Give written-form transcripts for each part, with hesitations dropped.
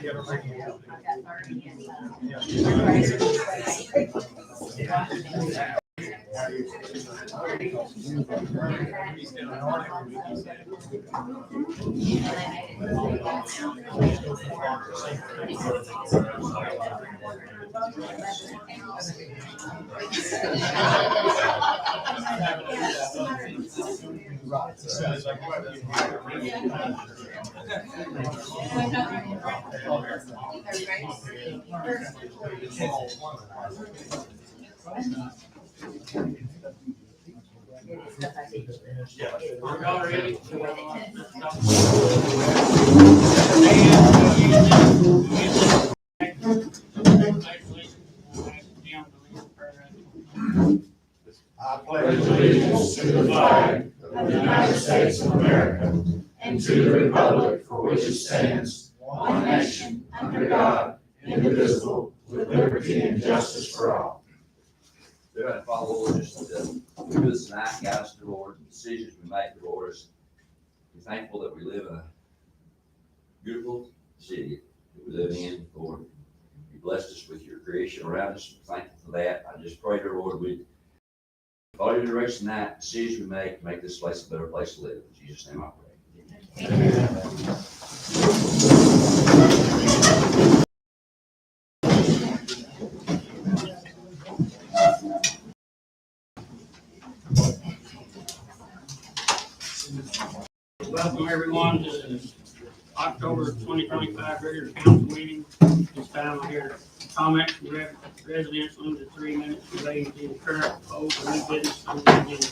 I pledge allegiance to the flag of the United States of America and to the republic for which it stands, one nation, under God, indivisible, with liberty and justice for all. We're going to follow, Lord, just do this tonight, guide us, Lord, the decisions we make, Lord. We're thankful that we live in a beautiful city that we live in, Lord. You blessed us with your creation around us. We're thankful for that. I just pray, dear Lord, we follow your direction tonight, decisions we make this place a better place to live. In Jesus' name I pray. Amen. Welcome everyone to the October 2025 regular council meeting. This time we're here to comment from residents limited to 3 minutes relating to the current old and new business on the agenda.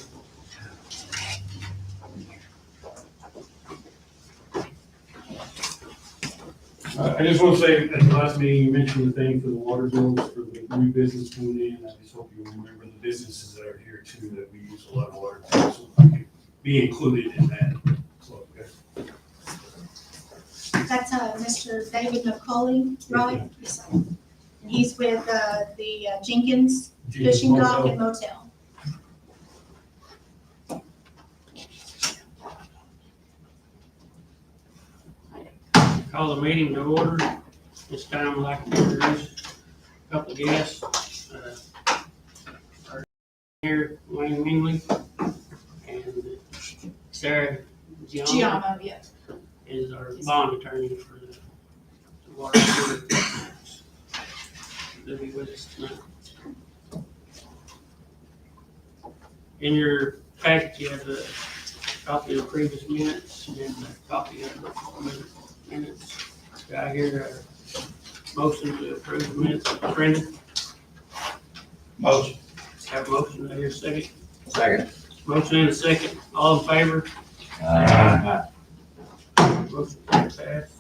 I just want to say, at the last meeting, you mentioned the thing for the water bills for the new business coming in. I just hope you remember the businesses that are here too, that we use a lot of water, too, so we can be included in that. So, okay. That's Mr. David McCauley, right? Yes, sir. And he's with the Jenkins Fishing Dock and Motel. Call the meeting to order. This time I'd like to introduce a couple of guests. Our here, Wayne Mingley and Sarah Giammo, yeah. is our bond attorney for the water. They'll be with us tonight. In your packet, you have a copy of the previous minutes and a copy of the minutes. Do I hear a motion to approve the minutes? Brendan? Motion. Have a motion, do I hear a second? Second. Motion and a second, all in favor? Motion passed.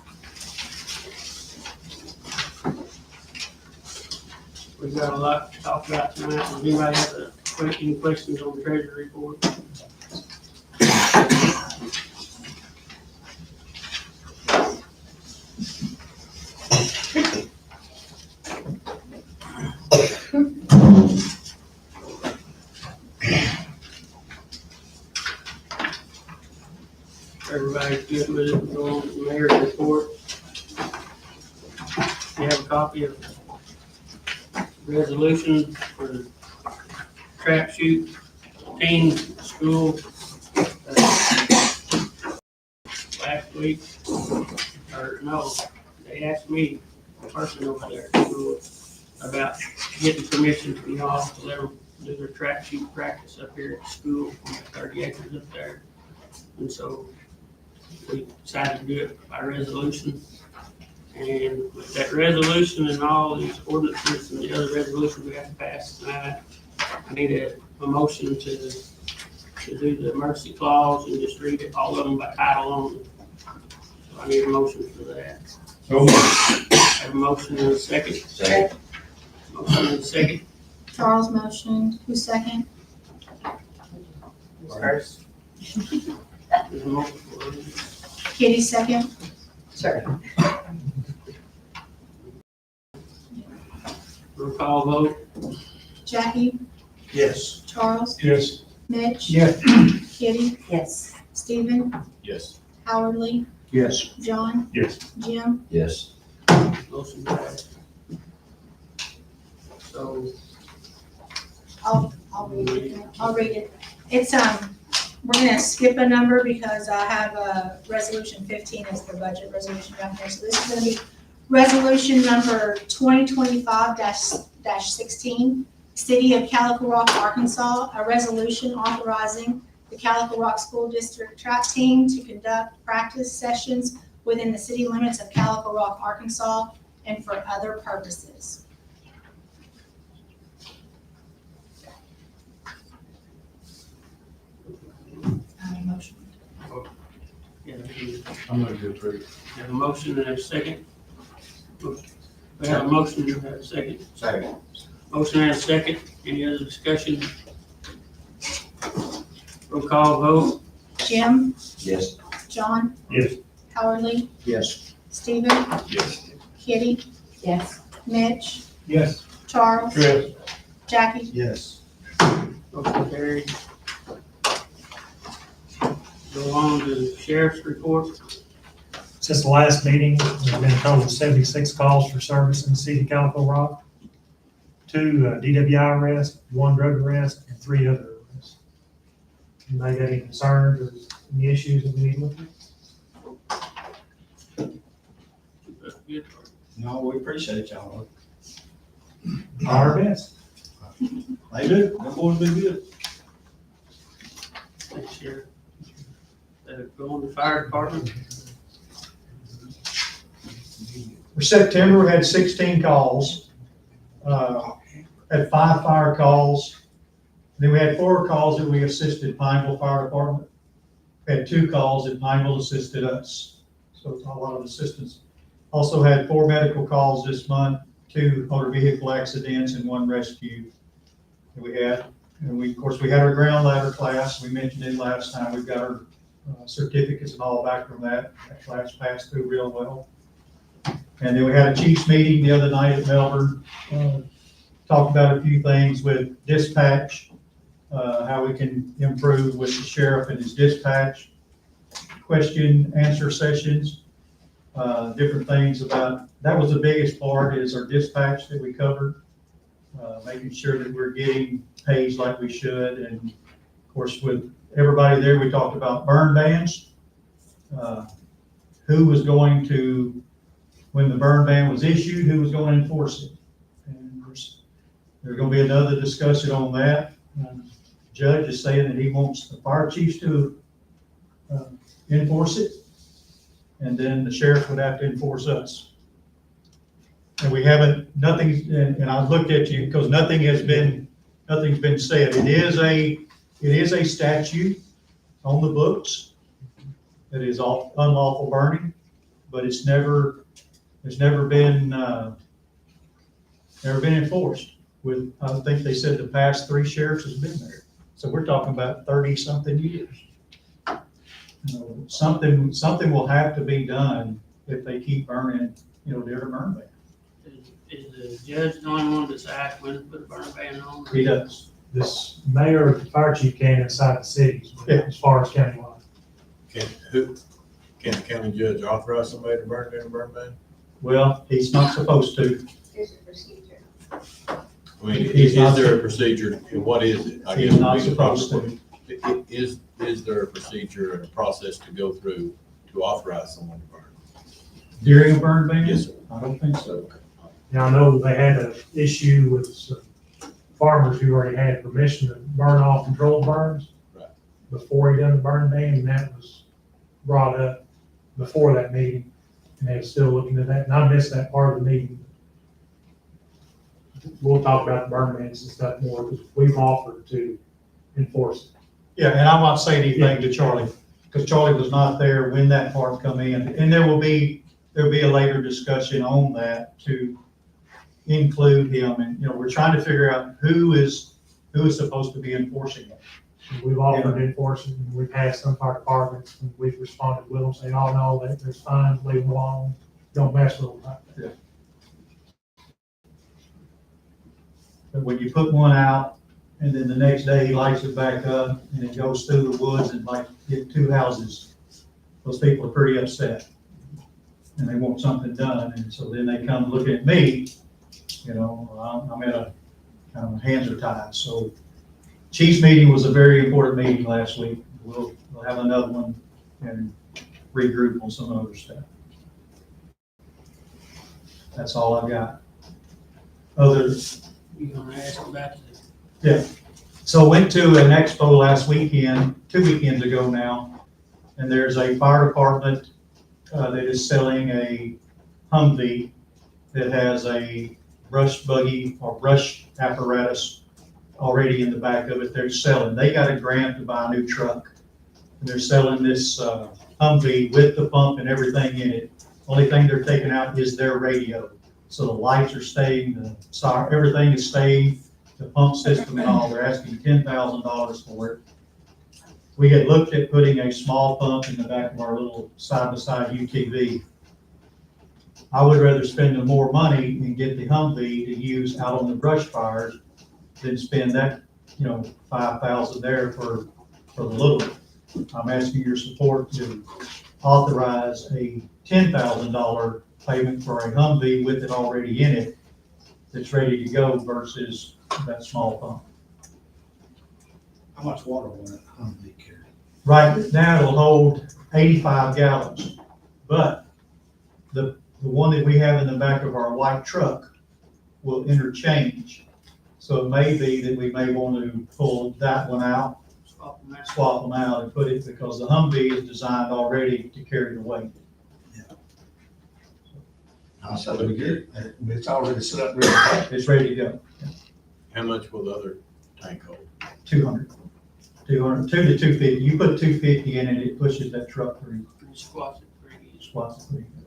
We've got a lot to talk about tonight. Does anybody have any questions on the treasury report? Everybody's good with it, go on to the mayor's report. You have a copy of resolution for the trap shoot teen school last week. Or no, they asked me, the person over there at school, about getting permission from y'all to let them do their trap shoot practice up here at the school on the 30 acres up there. And so we decided to do it by resolution. And with that resolution and all these ordinances and the other resolutions we have to pass tonight, I need a motion to do the mercy clause and just read it, all of them by title only. So I need a motion for that. So, Have a motion and a second. Second. Motion and a second. Charles motioned, who's second? First. There's a motion for it. Kitty second. Sure. Roll call vote. Jackie, Yes. Charles, yes. Mitch, Yes. Kitty, Yes. Stephen, Yes. Howard Lee, Yes. John, Yes. Jim, Yes. Motion passed. So, I'll read it. I'll read it. It's, we're gonna skip a number because I have a resolution 15 as the budget resolution down here. So this is gonna be resolution number 2025-16, City of Calico Rock, Arkansas, a resolution authorizing the Calico Rock School District track team to conduct practice sessions within the city limits of Calico Rock, Arkansas, and for other purposes. Motion. yeah, I'm not good for it. we have a motion and a second. We have a motion and a second. Second. Motion and a second. Any other discussion? Roll call vote. Jim, Yes. John, Yes. Howard Lee, Yes. Stephen, Yes. Kitty, Yes. Mitch, Yes. Charles, Yes. Jackie. Yes. Motion carried. Go on to the sheriff's report. Since the last meeting, there's been a total of 76 calls for service in the city of Calico Rock. 2 DWI arrests, 1 drug arrest, and 3 other arrests. Anybody got any concerns or any issues that we need to look at? That's good. No, we appreciate y'all. Our best. They do. Them boys do good. Thanks, Sheriff. Go on to fire department. For September, we had 16 calls, had 5 fire calls. Then we had 4 calls that we assisted Pineville Fire Department. We had 2 calls that Pineville assisted us, so it's a lot of assistance. Also had 4 medical calls this month, 2 motor vehicle accidents and 1 rescue that we had. And we, of course, we had our ground ladder class, we mentioned it last time, we've got our certificates and all back from that. That class passed through real well. And then we had a chiefs meeting the other night at Melbourne. Talked about a few things with dispatch, how we can improve with the sheriff and his dispatch, question, answer sessions, different things about, that was the biggest part is our dispatch that we covered, making sure that we're getting paged like we should. And of course, with everybody there, we talked about burn bans, who was going to, when the burn ban was issued, who was going to enforce it. And of course, there's going to be another discussion on that. Judge is saying that he wants the fire chiefs to enforce it, and then the sheriff would have to enforce us. And we haven't, nothing, and I looked at you because nothing's been said. It is a statute on the books that is unlawful burning, but it's never been enforced. With, I think they said the past 3 sheriffs has been there. So we're talking about 30-something years. You know, something will have to be done if they keep burning, different burn ban. Is the judge the only one that decides when to put a burn ban on? He does. This mayor, the fire chief can inside the cities, but as far as countywide. Can the county judge authorize somebody to burn in a burn ban? Well, he's not supposed to. There's a procedure. I mean, He's is not- there a procedure, and what is it? I guess He's not would be the proper supposed to. question. Is there a procedure and a process to go through to authorize someone to burn? During a burn ban? Yes, sir. I don't think so. Now, I know they had an issue with some farmers who already had permission to burn off controlled burns Right. before he done the burn ban, and that was brought up before that meeting, and they were still looking at that, and I missed that part of the meeting. We'll talk about the burn bans and stuff more, because we've offered to enforce it. Yeah, and I'm not saying anything to Charlie, because Charlie was not there when that part come in. And there'll be a later discussion on that to include him. And, we're trying to figure out who is supposed to be enforcing it. And we've offered to enforce it, and we've had some of our departments, and we've responded with them, saying, oh, no, there's fines, leave them alone, don't mess with them like that. But when you put one out and then the next day he lights it back up and it goes through the woods and like hit 2 houses, those people are pretty upset. and they want something done, and so then they come looking at me, you know, I'm at a, kind of hands are tied, so. Chiefs meeting was a very important meeting last week. We'll have another one and regroup on some other stuff. That's all I've got. You gonna ask about the So went to an expo last weekend, 2 weekends ago now, and there's a fire department that is selling a Humvee that has a brush buggy or brush apparatus already in the back of it. They're selling. They got a grant to buy a new truck. And they're selling this Humvee with the pump and everything in it. Only thing they're taking out is their radio. So the lights are staying, everything is staying, the pump system and all. They're asking $10,000 for it. We had looked at putting a small pump in the back of our little side-by-side UTV. I would rather spend more money and get the Humvee to use out on the brush fires than spend that, $5,000 there for the little one. I'm asking your support to authorize a $10,000 payment for a Humvee with it already in it that's ready to go versus that small pump. How much water will that Humvee carry? Right now it'll hold 85 gallons, but the one that we have in the back of our white truck will interchange. So it may be that we may want to pull that one out, swap them out and put it, because the Humvee is designed already to carry the weight. I said we get it. It's already set up ready to go. It's ready to go. How much will the other tank hold? 200 to 250. You put 250 in it, it pushes that truck through, squats it pretty easy. squats it pretty good.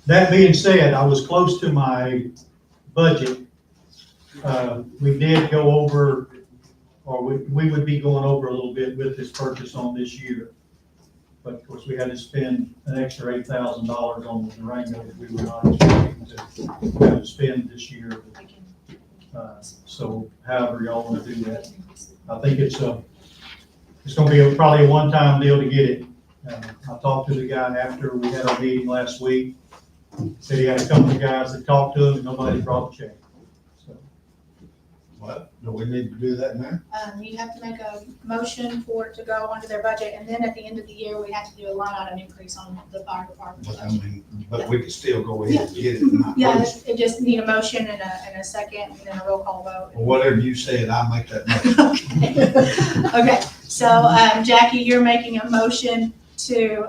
That being said, I was close to my budget. We did go over, or we would be going over a little bit with this purchase on this year. But of course, we had to spend an extra $8,000 on the Durango that we were not expecting to have to spend this year. So however y'all want to do that. I think it's going to be probably a one-time deal to get it. I talked to the guy after we had our meeting last week. Said he had a couple of guys that talked to him and nobody brought a check. So, What, do we need to do that now? You have to make a motion for it to go under their budget, and then at the end of the year, we have to do a line item increase on the fire department. But I mean, but we can still go ahead and get it. and not Yeah, lose it. it just need a motion and a second, and then a roll call vote. Well, whatever you said, I'll make that motion. Okay, so, Jackie, you're making a motion to,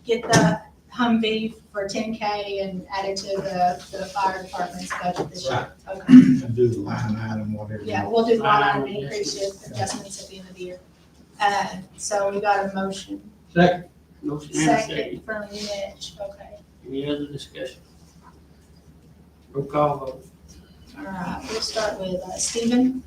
get the Humvee for 10K and add it to the fire department's budget this year. Okay, And do the line item, whatever. yeah, we'll do the line item increase adjustments at the end of the year. So we got a motion, Motion and a second. second from Mitch, okay. Any other discussion? Roll call vote. All right, we'll start with Stephen,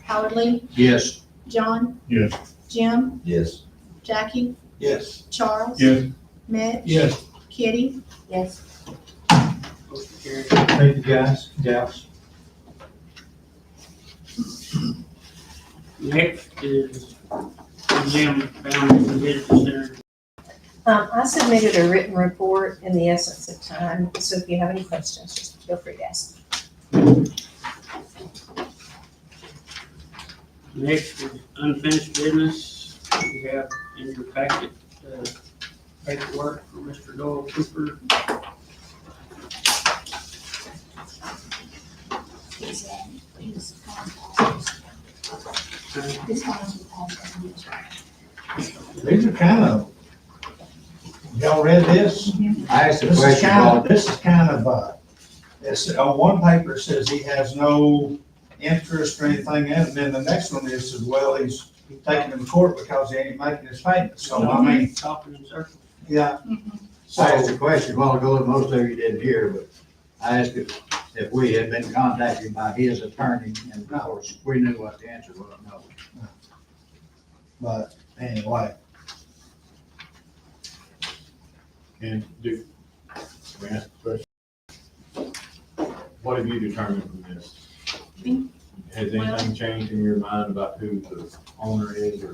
Howard Lee, Yes. John. Yes. Jim, Yes. Jackie, Yes. Charles. Yes. Mitch. Yes. Kitty. Yes. Motion carried. thank you guys, gals. Next is Jim Boundaries and Business Center. I submitted a written report in the essence of time, so if you have any questions, just feel free to ask. Next is unfinished business. We have in your packet, paperwork for Mr. Doyle Cooper. These are kind of, y'all read this? I asked a This is question kind about, of, this is kind of, it's, on one paper it says he has no interest or anything, and then the next one is, says, well, he's taking him to court because he ain't making his payments. So, I mean, Talking in circles. yeah. I asked So, a question a while ago that most of you didn't hear, but I asked if we had been contacted by his attorney, and of course, we knew what the answer was, no. but anyway, And do, we ask a question? What have you determined from this? Has anything changed in your mind about who the owner is or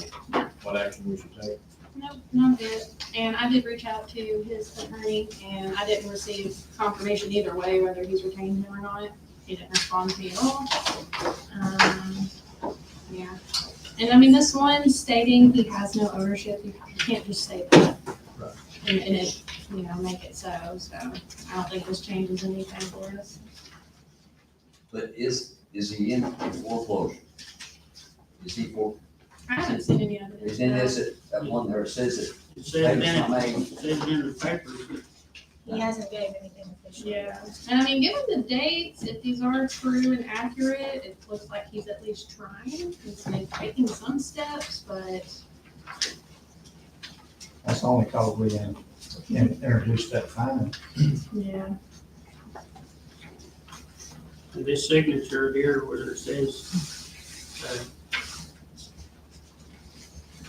what action we should take? Nope, not good. And I did reach out to his attorney and I didn't receive confirmation either way, whether he's retaining him or not. He didn't respond to me at all. Yeah. And I mean, this one stating he has no ownership, you can't just say that. Right. And it, you know, make it so I don't think this changes anything for us. But is he in foreclosure? Is he I haven't seen any evidence. is in this, that one there says that It says in payment's not it, made? it says in the paper, He hasn't gave anything official. Yeah, and I mean, given the dates, if these are true and accurate, it looks like he's at least trying. He's taking some steps, but That's the only cause we introduced that fine. yeah. and this signature here where it says,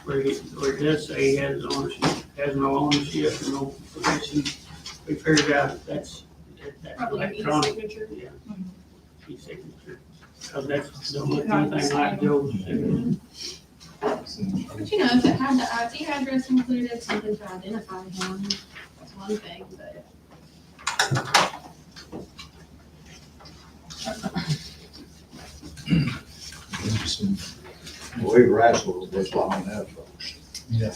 where it does say he has ownership, has no ownership, no possession. We figured out that's Probably need a electronic. signature. Yeah. E-signature. Because that's, don't look anything like Joe's signature. But you know, if it had the IP address included, something to identify him, that's one thing, but. We wrestled with this long enough, folks. Yeah.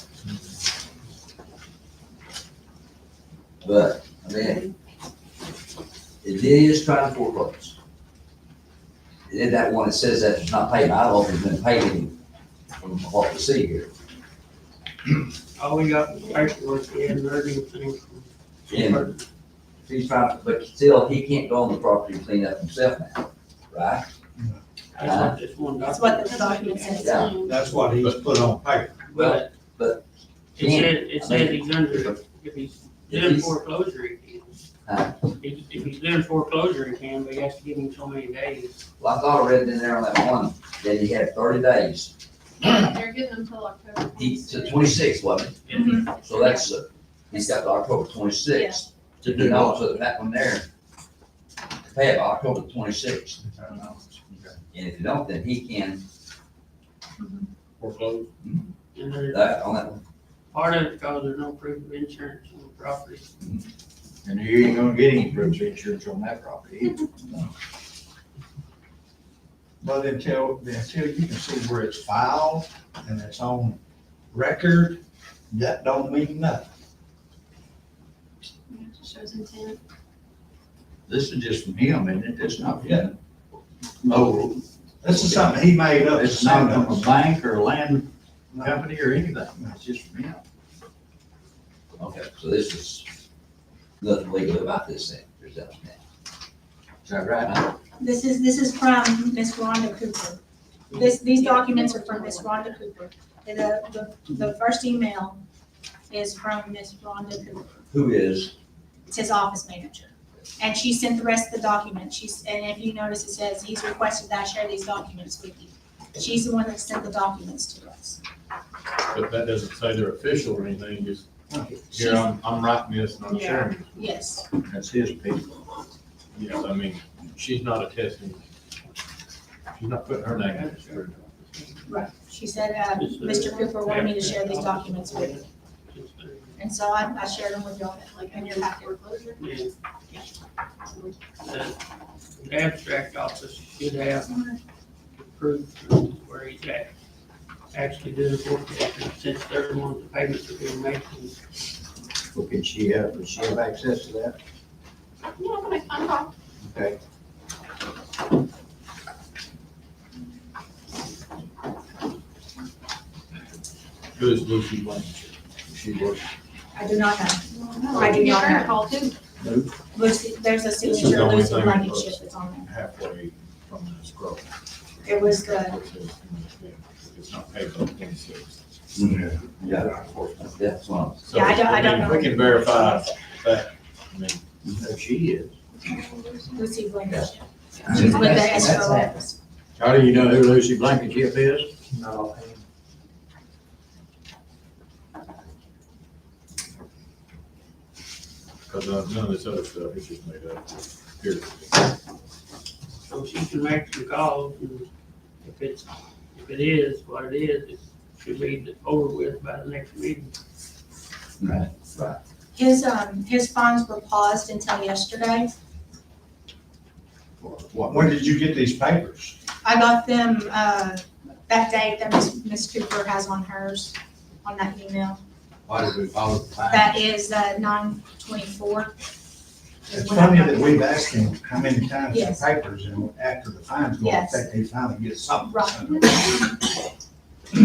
But, I mean, it is trying to foreclose. And then that one that says that it's not paid, I don't know if it's been paid any from what we see here. All we got was paperwork, we hadn't heard anything from. Yeah. He's trying, but still, he can't go on the property and clean up himself now, right? That's what this one That's what document. the document says. Yeah. That's what he's put on paper. But Can't. it says he's under, if he's doing If foreclosure, he Huh? can. If he's doing foreclosure, he can, but he has to give him so many days. Well, I thought I read in there on that one, that he had 30 days, They're getting until October. he, to 26, wasn't it? So that's, he's got to October 26th to do all, so that one there, pay it October 26th. And if you don't, then he can, Foreclose? And there's that, on that one. part of it because there's no proof of insurance on the property. And you ain't gonna get any proof of insurance on that property either. But until you can see where it's filed and it's on record, that don't mean nothing. Yeah, it just shows intent. This is just from him, isn't it? It's not, yeah. No, this is something he made up. It's not from a bank or a land company or anything. It's just from him. Okay, so this is nothing legal about this thing, there's that. Is that right? This is from Miss Rhonda Cooper. These documents are from Miss Rhonda Cooper. The first email is from Miss Rhonda Cooper. Who is, It's his office manager. And she sent the rest of the documents. And if you notice, it says he's requested that I share these documents with you. She's the one that sent the documents to us. But that doesn't say they're official or anything, just, She's- here, I'm writing this and I'm sharing it. Yes. That's his people. Yes, I mean, she's not attesting, she's not putting her name in it. Right. She said, Mr. Cooper wanted me to share these documents with you. And so I shared them with y'all, like in your packet. Foreclosure. Yeah. The abstract office should have proof where he's at, actually doing foreclosure, since they're the ones the payments are being made. Well, does she have access to that? Yeah, I'm gonna call. Okay. Who is Lucy Blanchard? She works. I do not know. No, I do give not her a know. call too. Lucy, there's a This is the signature, only Lucy thing Blankenship that's that's on there. halfway from the scroll. It was the, It's not paid by 26. yeah, that's one. So, Yeah, I don't know. We can verify that, I mean, There she is. Lucy Blankenship. She's with the escrow office. How do you know who Lucy Blankenship is? No. because none of this other stuff is just made up. Here. So So she can make some calls, and if it is what it is, it should be over with by the next meeting. Right. His funds were paused until yesterday. When did you get these papers? I got them, that date that Ms. Cooper has on hers, on that email. Why did we follow the fines? That is 9/24. It's funny that we've asked him how many times for Yes. papers, and after the fines go Yes. effect, he finally gets something. Right.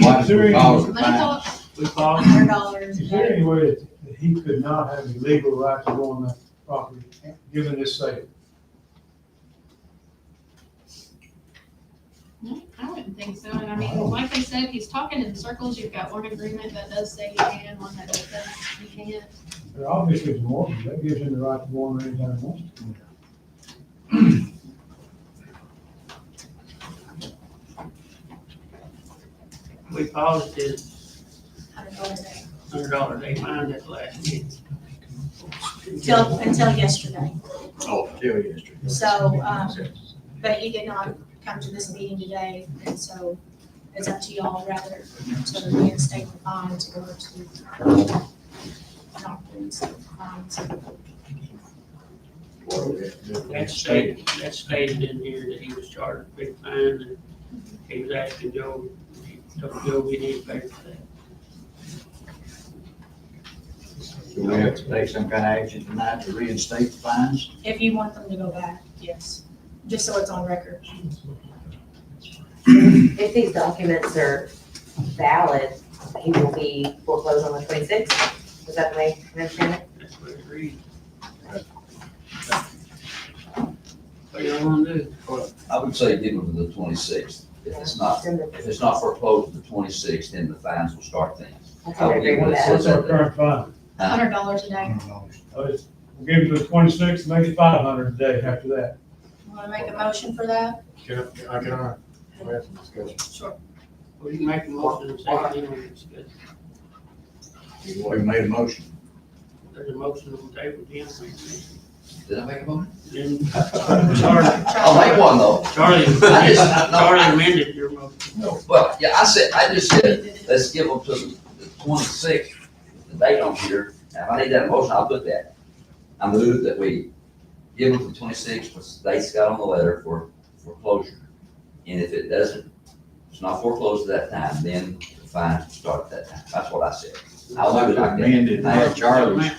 Why did we follow the Let me fines? talk. We called, $100. Is there any way that he could not have a legal right to go on that property, given this sale? No, I wouldn't think so, and I mean, like they said, he's talking in circles, you've got one agreement that does say you can, one that says you can't. There obviously is more, that gives him the right to go on there anytime he wants to. we paused his $100 a day. $100 day fine at the last meeting. Until yesterday. Oh, till yesterday. So, but he did not come to this meeting today, and so it's up to y'all whether to reinstate the fines or to not reinstate the fines. That's stated in here that he was charged a big fine, and he was asking Joe, he told Joe we need to pay for that. Do we have to take some kind of action tonight to reinstate the fines? If you want them to go back, yes, just so it's on record. If these documents are valid, he will be foreclosed on the 26th. Is that the way you understand it? That's what it reads. What do you want to do? I would say give them to the 26th. If it's not foreclosed the 26th, then the fines will start then. I totally agree with that. What's our current fine? $100 a day. We'll give him to the 26th, make it 500 a day after that. Want to make a motion for that? Can I have some discussion? Sure. Well, you can make a motion and second, then we discuss. We made a motion. There's a motion on the table, Jim. Did I make a motion? Then I'll make one though. Charlie amended your motion. Well, yeah, I just said, let's give them to the 26th, the date on here. Now, if I need that motion, I'll put that. I move that we give them to the 26th, which the date's got on the letter for foreclosure. And if it doesn't, it's not foreclosed at that time, then the fines will start at that time. That's what I said. I'll do it like that. Amended, now Charlie's.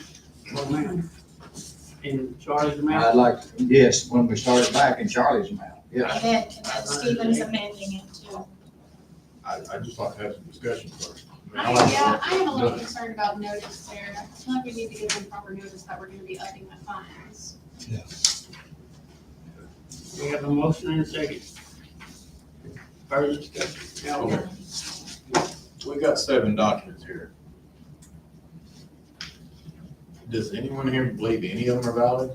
Well, ma'am. In Charlie's I'd amount, like, yes, when we started back in Charlie's amount, yes. And then Stephen's amending it too. I'd just like to have some discussion first. I am a little concerned about notice there. I feel like we need to give them proper notice that we're gonna be upping the fines. we have a motion and a second. Further discussion. Now, Okay. We got 7 documents here. Does anyone here believe any of them are valid?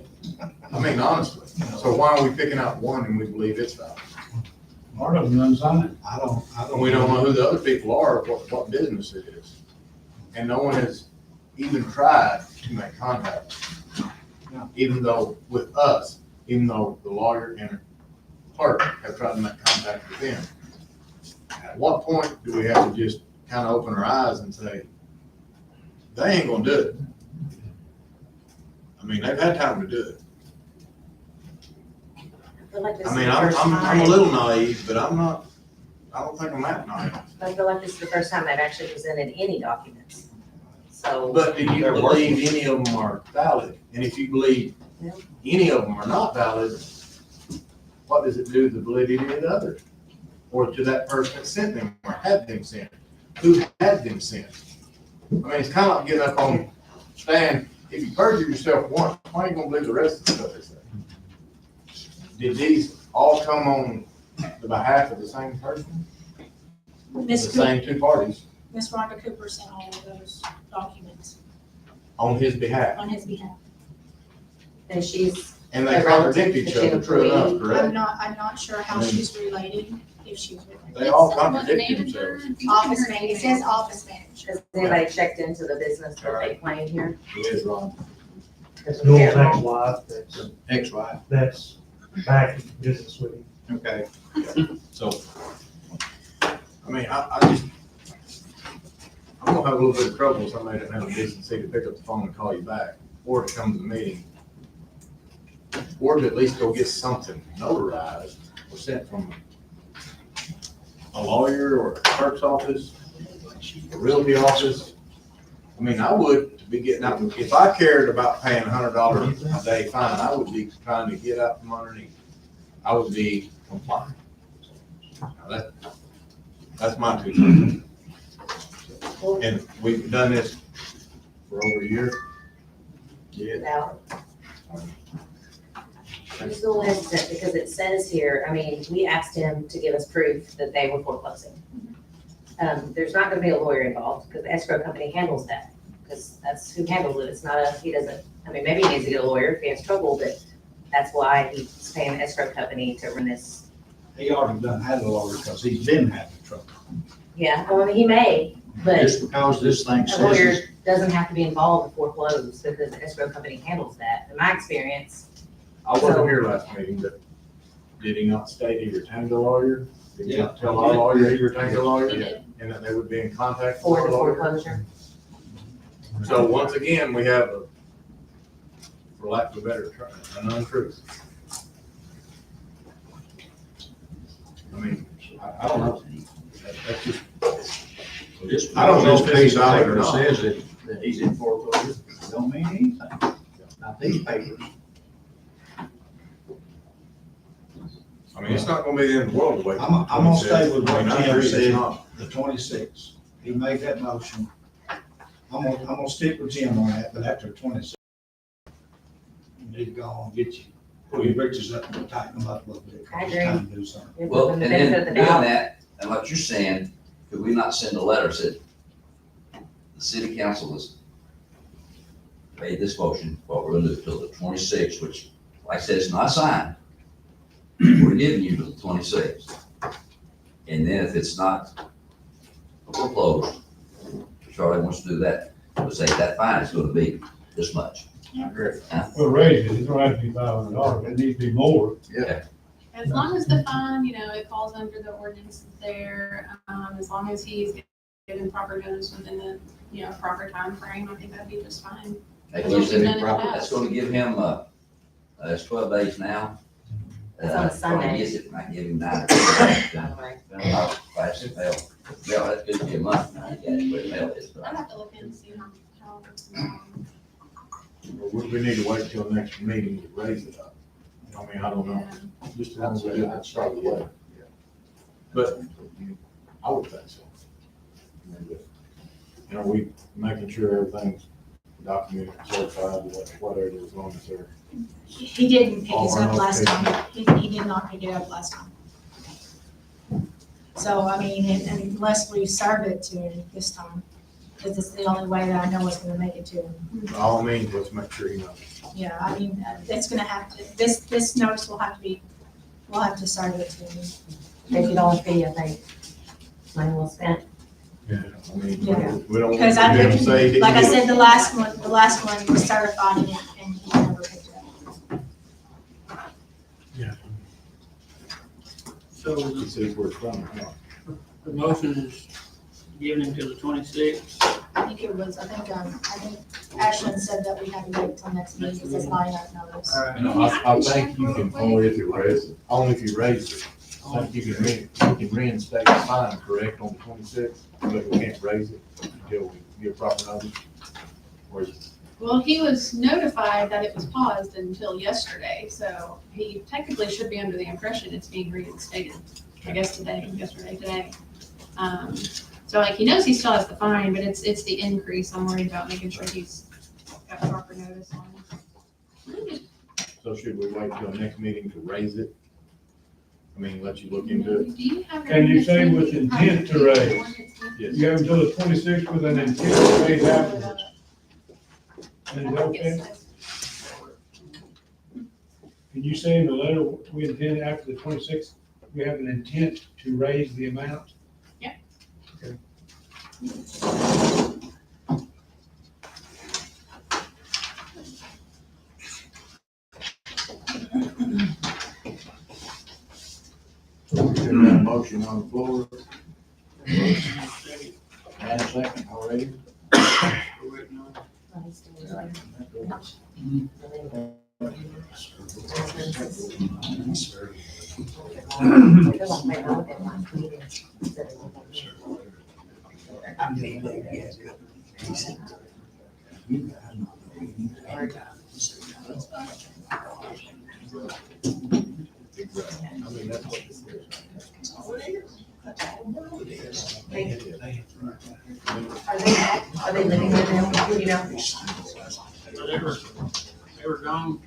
I mean, honestly, so why are we picking out one and we believe it's valid? Part of them unsigned. I don't. And we don't know who the other people are, or what business it is. And no one has even tried to make contact. Even though with us, even though the lawyer and clerk have tried to make contact with them. At what point do we have to just kind of open our eyes and say, they ain't gonna do it? I mean, they've had time to do it. I feel like this I is mean, the I'm first a time, little naive, but I don't think I'm that naive. I feel like this is the first time they've actually presented any documents. So, But do you They're believe any of them are valid? And if you believe Yeah. any of them are not valid, what does it do to the validity of the others? Or to that person that sent them or had them sent? Who had them sent? I mean, it's kind of like getting up on stand, if you perjure yourself once, why are you gonna believe the rest of the stuff they say? Did these all come on the behalf of the same person? The Ms. Cooper, same 2 parties Ms. Rhonda Cooper sent all of those documents on his behalf? on his behalf. and she's, And they contradict each other, true enough, correct? I'm not sure how she's related, if she's related. They all It's someone contradict manager. themselves. Office manager, it says office manager. has anybody checked into the business that they claim here? It is wrong. Noel's ex-wife, that's Ex-wife. back in business with him. Okay. So, I mean, I'm gonna have a little bit of trouble with somebody that has a decency to pick up the phone and call you back, or to come to the meeting, or to at least go get something notarized or sent from a lawyer or a clerk's office, a realty office. I mean, I would to be getting out, if I cared about paying $100 a day fine, I would be trying to get out from underneath. I would be compliant. Now that's my 2 cents. And we've done this for over a year. Now, I'm still hesitant because it says here, I mean, we asked him to give us proof that they were foreclosing. There's not gonna be a lawyer involved because the escrow company handles that, because that's who handles it. It's not he doesn't, I mean, maybe he needs to get a lawyer if he has trouble, but that's why he's paying the escrow company to run this. He already done had a lawyer because he's been having trouble. Yeah, well, I mean, he may, but Just because this thing a says lawyer it's doesn't have to be involved to foreclose because the escrow company handles that. In my experience, I wasn't here last meeting, but did he not state he retained a lawyer? Did he not tell our lawyer he retained a lawyer? He did. And that they would be in contact for with the the lawyer? foreclosure. So once again, we have a, for lack of a better term, an untruth. I mean, I don't know. That's just, just I don't know if because this this is valid or paper not. says that he's in foreclosure, don't mean anything. Not these papers. I mean, it's not gonna be the end of the world to wait. I'm gonna stay with I mean, what I Jim agree, it's said, not. the 26th. He made that motion. I'm gonna stick with Jim on that, but after 26th, you need to go on and get you, pull your britches up and tighten them up a little bit. 'Cause I it's agree. time to do something. Give Well, them and the then benefit of doing the doubt. that, and like you're saying, could we not send a letter that the city council has made this motion, what we're gonna do till the 26th, which, like I said, it's not signed. We're giving you till the 26th. And then if it's not foreclosed, Charlie wants to do that, we'll say that fine is gonna be this much. I agree. We'll raise it, it don't have to be $500, it needs to be more. As long as the fine, it falls under the ordinance there, as long as he's given proper notice within the, proper time frame, I think that'd be just fine. That That's gives what we've him, done in the past. that's gonna give him, it's 12 days now. It's on a Sunday. Probably gets it, might give him 9. Right. Then I'll pass it mail. Yeah, that's good to be a month now, you got it, where the mail is, but I'd have to look in and see how it's going. We need to wait until next meeting to raise it up. I mean, I don't know, Yeah. just as long as we do that start of the way. But I would think so. We making sure everything's documented, certified, whatever, as long as they're. He didn't pick All his our up last notifications. time. He did not pick it up last time. So, I mean, unless we serve it to him this time, because it's the only way that I know it's gonna make it to him. By all means, let's make sure he knows. Yeah, I mean, it's gonna have to, this notice will have to be, we'll have to serve it to him. $50 fee, I think. Money well spent. I mean, Yeah. we don't Because want I, him to say he didn't like I do it. said, the last one was certified and he never picked it up. So He says where it's from. the motion is given until the 26th. I think Ashland said that we had to wait till next meeting, because it's not enough notice. All right. No, I think you can, only if you raise it, only if you raise it. I think you can reinstate the fine, correct, on the 26th, but we can't raise it until we give proper notice. Or is it? Well, he was notified that it was paused until yesterday, so he technically should be under the impression it's being reinstated, I guess today. So like, he knows he still has the fine, but it's the increase. I'm worried about making sure he's got proper notice on it. So should we wait till next meeting to raise it? I mean, let you look into it? Do you have? Can you say with intent to raise? Yes. You have until the 26th with an intent to raise afterwards. Is that okay? Can you say in the letter, we intend after the 26th, we have an intent to raise the amount? motion on the floor, Second, And a second already. we're waiting on. I mean, that's what this is. Are they living with them, you know? So they were gone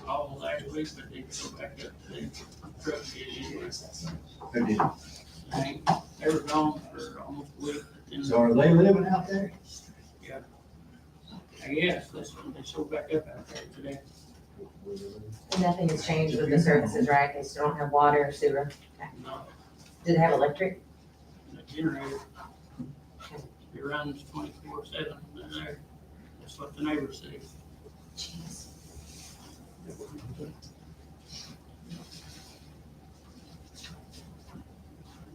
all last week, but they go back up to the truck did anyway. They did. They were gone for almost a week. And So are they living out there? I guess, they showed back up out there today. And nothing has changed with the services, right? They still don't have water or sewer. No, Do they have electric? the generator. It runs 24/7 there. That's what the neighbors say.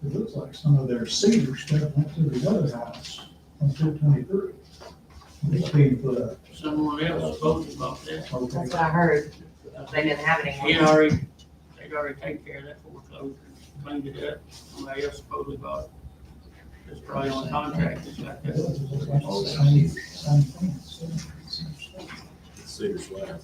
It looks like some of their cedar stuff went to the other house on 223. It's being put up. Someone else supposedly bought that. That's what I heard. They didn't have any. They'd already taken care of that foreclosure, cleaned it up. Somebody else supposedly bought it. It's probably on contract, it's like It that. looks like the same thing. Cedar slab.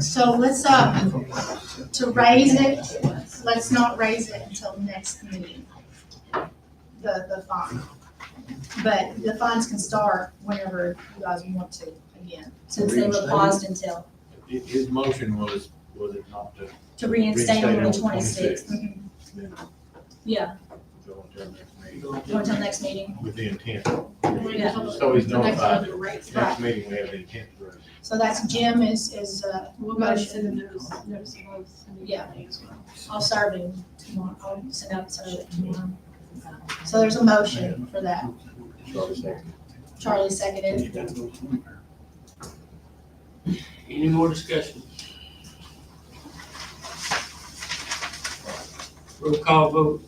So let's, to raise it, let's not raise it until next meeting, the fine. But the fines can start whenever you guys want to, again, since they were paused until, His motion was it not to reinstate them on the Reinstate on the 26th. 26th. Mhm. Yeah, go until next meeting go until next meeting. with the intent? Yeah. So he's The next notified. one to raise. Next meeting, we have the intent to raise. So that's Jim is, We'll go ahead and send a notice of both. Yeah. I'll serve him tomorrow, I'll send out, serve it tomorrow. So there's a motion for that. Charlie seconded. Any more discussion? Roll call vote.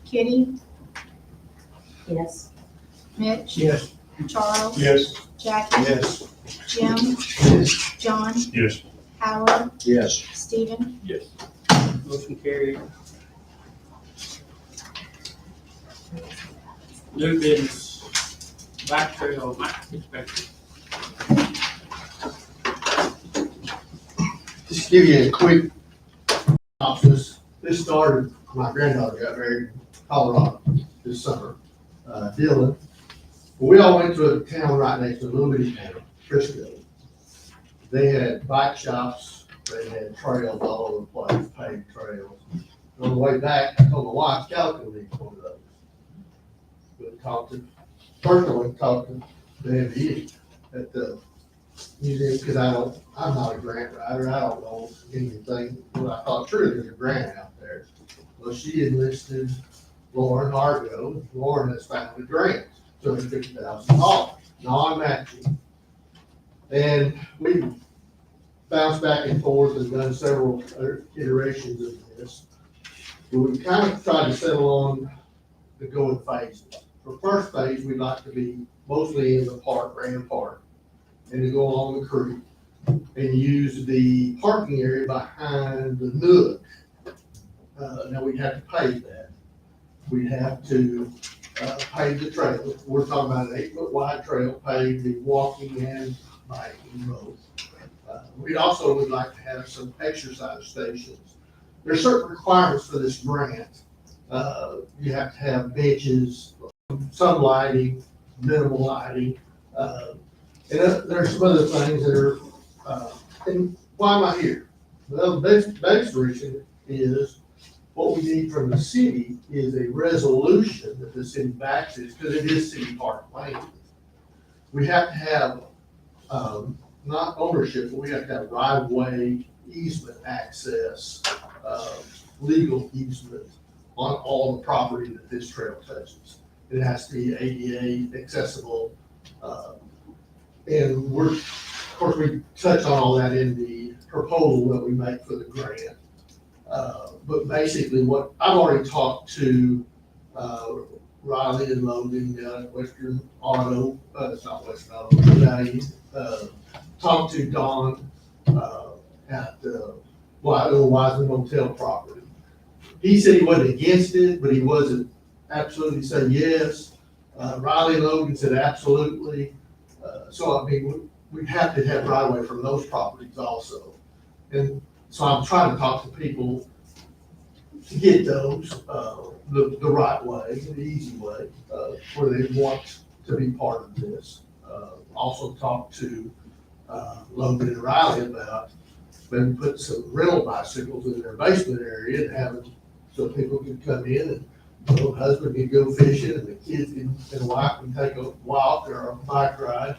Kitty, Yes. Mitch, Yes. Charles, Yes. Jackie, Yes. Jim, John, Yes. Howard, Yes. Stephen. Yes. Motion carried. New business, back trail, Mike inspector. Just give you a quick synopsis. This started, my granddaughter got married in Colorado this summer, Dylan. We all went to a town right next to a little bitty town, Frisco. They had bike shops, they had trails all over the place, paved trails. On the way back, I told my wife, Calico needs one of those. But first I went to talk to David Eady at the museum, because I'm not a grant writer, I don't know anything, but I thought, sure, there's a grant out there. Well, she enlisted Lauren Argo, Lauren has found a grant, $250,000, non-matching. And we bounced back and forth and done several iterations of this. But we kind of tried to settle on the going phases. For first phase, we'd like to be mostly in the park, Rand Park. and to go along the creek and use the parking area behind the Nook. Now we'd have to pave that. We'd have to pave the trail. We're talking about an 8-foot wide trail, paved, the walking and biking road. We also would like to have some exercise stations. There's certain requirements for this grant. You have to have benches, some lighting, minimal lighting. And there's some other things that are, and why am I here? Well, the best reason is what we need from the city is a resolution that the city backs it, because it is city park land. We have to have, not ownership, but we have to have right-of-way easement access, legal easement on all the property that this trail touches. It has to be ADA accessible. And we're, of course, we touch on all that in the proposal that we make for the grant. But basically what, I've already talked to, Riley and Logan down at Western Auto, it's not Western Auto, talked to Don, at, Wiseman Hotel property. He said he wasn't against it, but he wasn't absolutely saying yes. Riley and Logan said absolutely. So I mean, we have to have right away from those properties also. And so I'm trying to talk to people to get those, the right way, the easy way, where they want to be part of this. Also talk to Logan and Riley about maybe put some rental bicycles in their basement area and have it so people can come in and the husband can go fishing and the kids can, and wife can take a walk or a bike ride.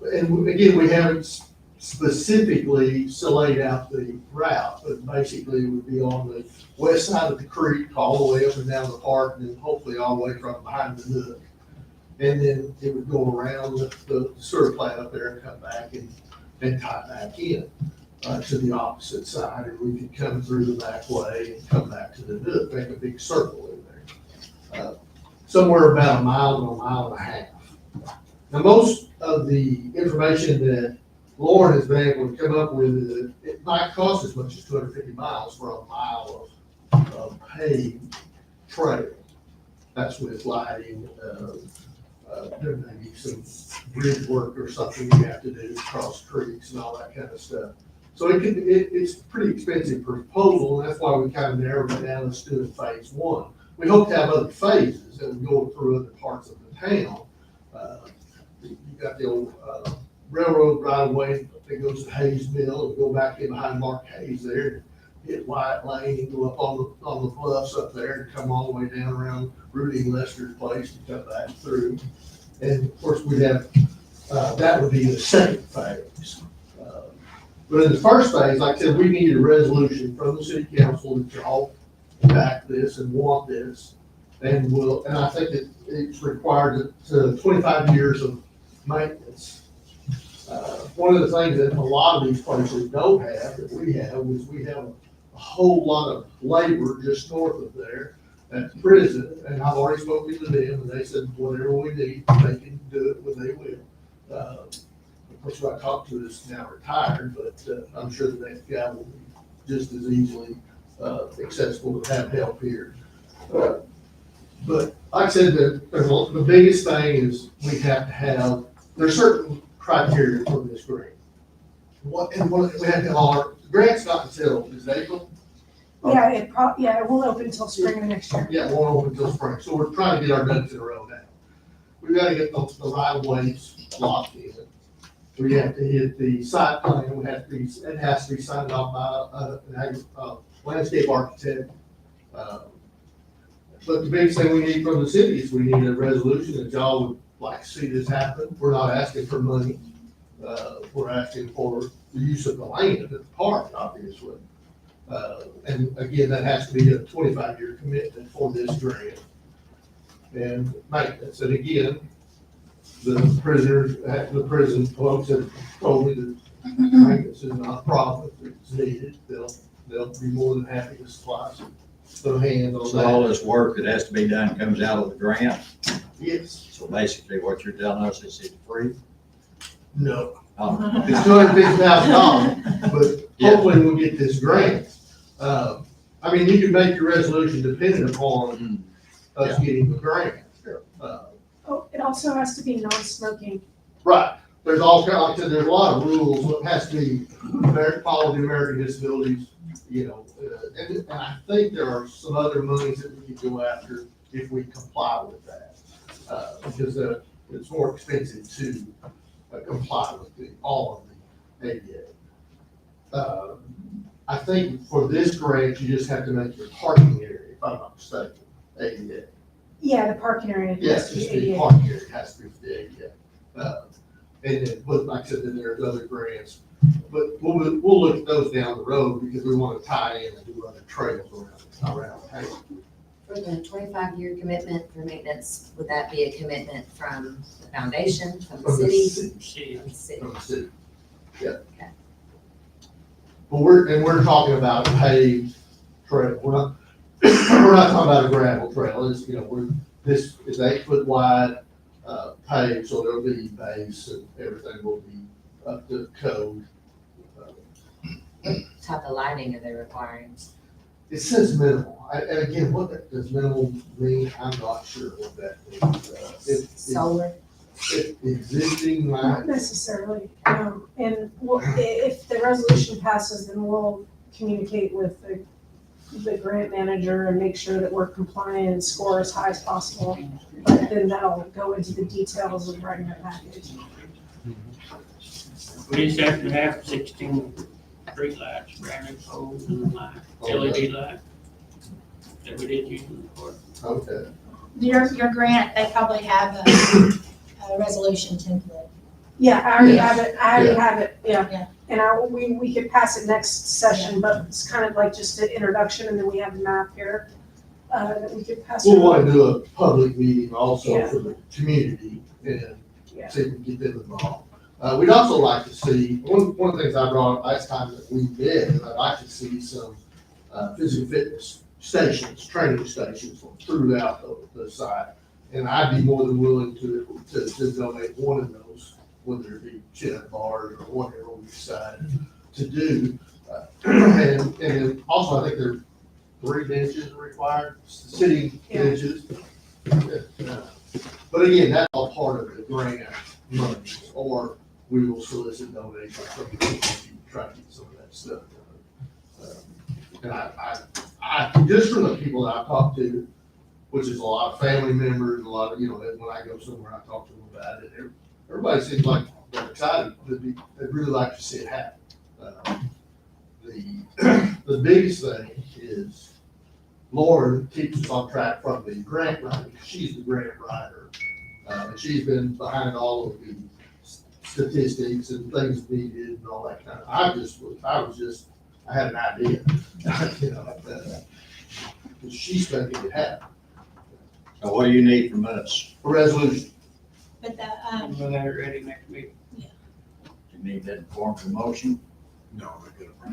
And again, we haven't specifically laid out the route, but basically it would be on the west side of the creek, all the way up and down the park, and then hopefully all the way from behind the Nook. And then it would go around the sewer plant up there and come back and tie back in to the opposite side, and we could come through the back way and come back to the Nook, make a big circle in there. Somewhere about a mile to a mile and a half. Now, most of the information that Lauren has been able to come up with is that it might cost as much as 250 miles for a mile of paved trail. That's with lighting, there may be some bridge work or something you have to do across creeks and all that kind of stuff. So it's a pretty expensive proposal, and that's why we kind of narrowed it down. Let's do it phase one. We hope to have other phases that would go through other parts of the town. You got the old railroad right away that goes to Hayes Mill and go back in behind Mark Hayes there, hit White Lane and go up on the bluffs up there and come all the way down around Rudy and Lester's place and come back through. And of course, we'd have, that would be the second phase. But in the first phase, like I said, we need a resolution from the city council that y'all back this and want this. And I think that it's required to 25 years of maintenance. One of the things that a lot of these places don't have, that we have, is we have a whole lot of labor just north of there at the prison. And I've already spoken to them, and they said, whatever we need, they can do it when they will. Of course, I talked to is now retired, but I'm sure the next guy will be just as easily accessible to have help here. But like I said, the biggest thing is we have to have, there's certain criteria for this grant. We have to the grant's not until, is it April? Yeah, it won't open until spring of next year. Yeah, it won't open until spring, so we're trying to get our ducks in a row now. We've got to get the right of ways locked in. We have to hit the site plan, it has to be signed off by an landscape architect. But the biggest thing we need from the city is we need a resolution that y'all would like to see this happen. We're not asking for money. We're asking for the use of the land at the park, obviously. And again, that has to be a 25-year commitment for this grant. And maintenance, and again, the prison folks have told me that maintenance is not a problem. If it's needed, they'll be more than happy to supply some hands on So all that. this work that has to be done comes out of the grant. Yes, So basically what you're telling us is it's free. No, Oh, it's $250,000, but hopefully we'll get this grant. I mean, you can make your resolution dependent upon us getting the grant. Oh, it also has to be non-smoking. Right, there's all kind, like I said, there's a lot of rules, it has to be, follow the American Disabilities, and I think there are some other monies that we could go after if we comply with that. Because it's more expensive to comply with all of the ADA. I think for this grant, you just have to make your parking area, if I'm not mistaken, ADA. Yeah, the parking area. Yes, just the parking area has to be for the ADA. And then, but like I said, then there's other grants, but we'll look at those down the road because we want to tie in and do other trails around town. For the 25-year commitment for maintenance, would that be a commitment from the foundation, from the city? See, From the city. From the city, yeah. Okay. But we're talking about a paved trail, we're not talking about a gravel trail, it's, this is 8 foot wide, paved, so there'll be base and everything will be up to code. What type of lighting are they requiring? It says minimal, and again, what does minimal mean, I'm not sure what that means. Solar? Existing Not line, necessarily. And if the resolution passes, then we'll communicate with the grant manager and make sure that we're compliant and score as high as possible. But then that'll go into the details of writing a package. we just have to have 16 street lights, brand new poles and lights, LED light that we did use them for. okay. Your grant, they probably have a resolution template. Yeah, I already Yes. have it. I already have it, Yeah. yeah. And we could pass it next session, but it's kind of like just an introduction and then we have a map here that we could pass. We'll around. want to do a public meeting also Yeah. for the community and Yeah. see if we can get them involved. We'd also like to see, one of the things I brought up last time that we did, is I'd like to see some physical fitness stations, training stations throughout the site. And I'd be more than willing to donate one of those, whether it be chin-up bars or whatever we decide to do. And then also, I think there are 3 benches required, sitting Yeah. benches. But again, that's all part of the grant money, or we will solicit donations from the community to try to get some of that stuff done. And I, just from the people that I've talked to, which is a lot of family members, a lot of, when I go somewhere, I talk to them about it. Everybody seems like they're excited, they'd really like to see it happen. The biggest thing is Lauren keeps us on track from the grant writer, she's the grant writer. And she's been behind all of the statistics and things needed and all that kind of, I had an idea, she's making it happen. So what do you need from us? A resolution. But We'll have it ready next week. You need that in form of motion? No,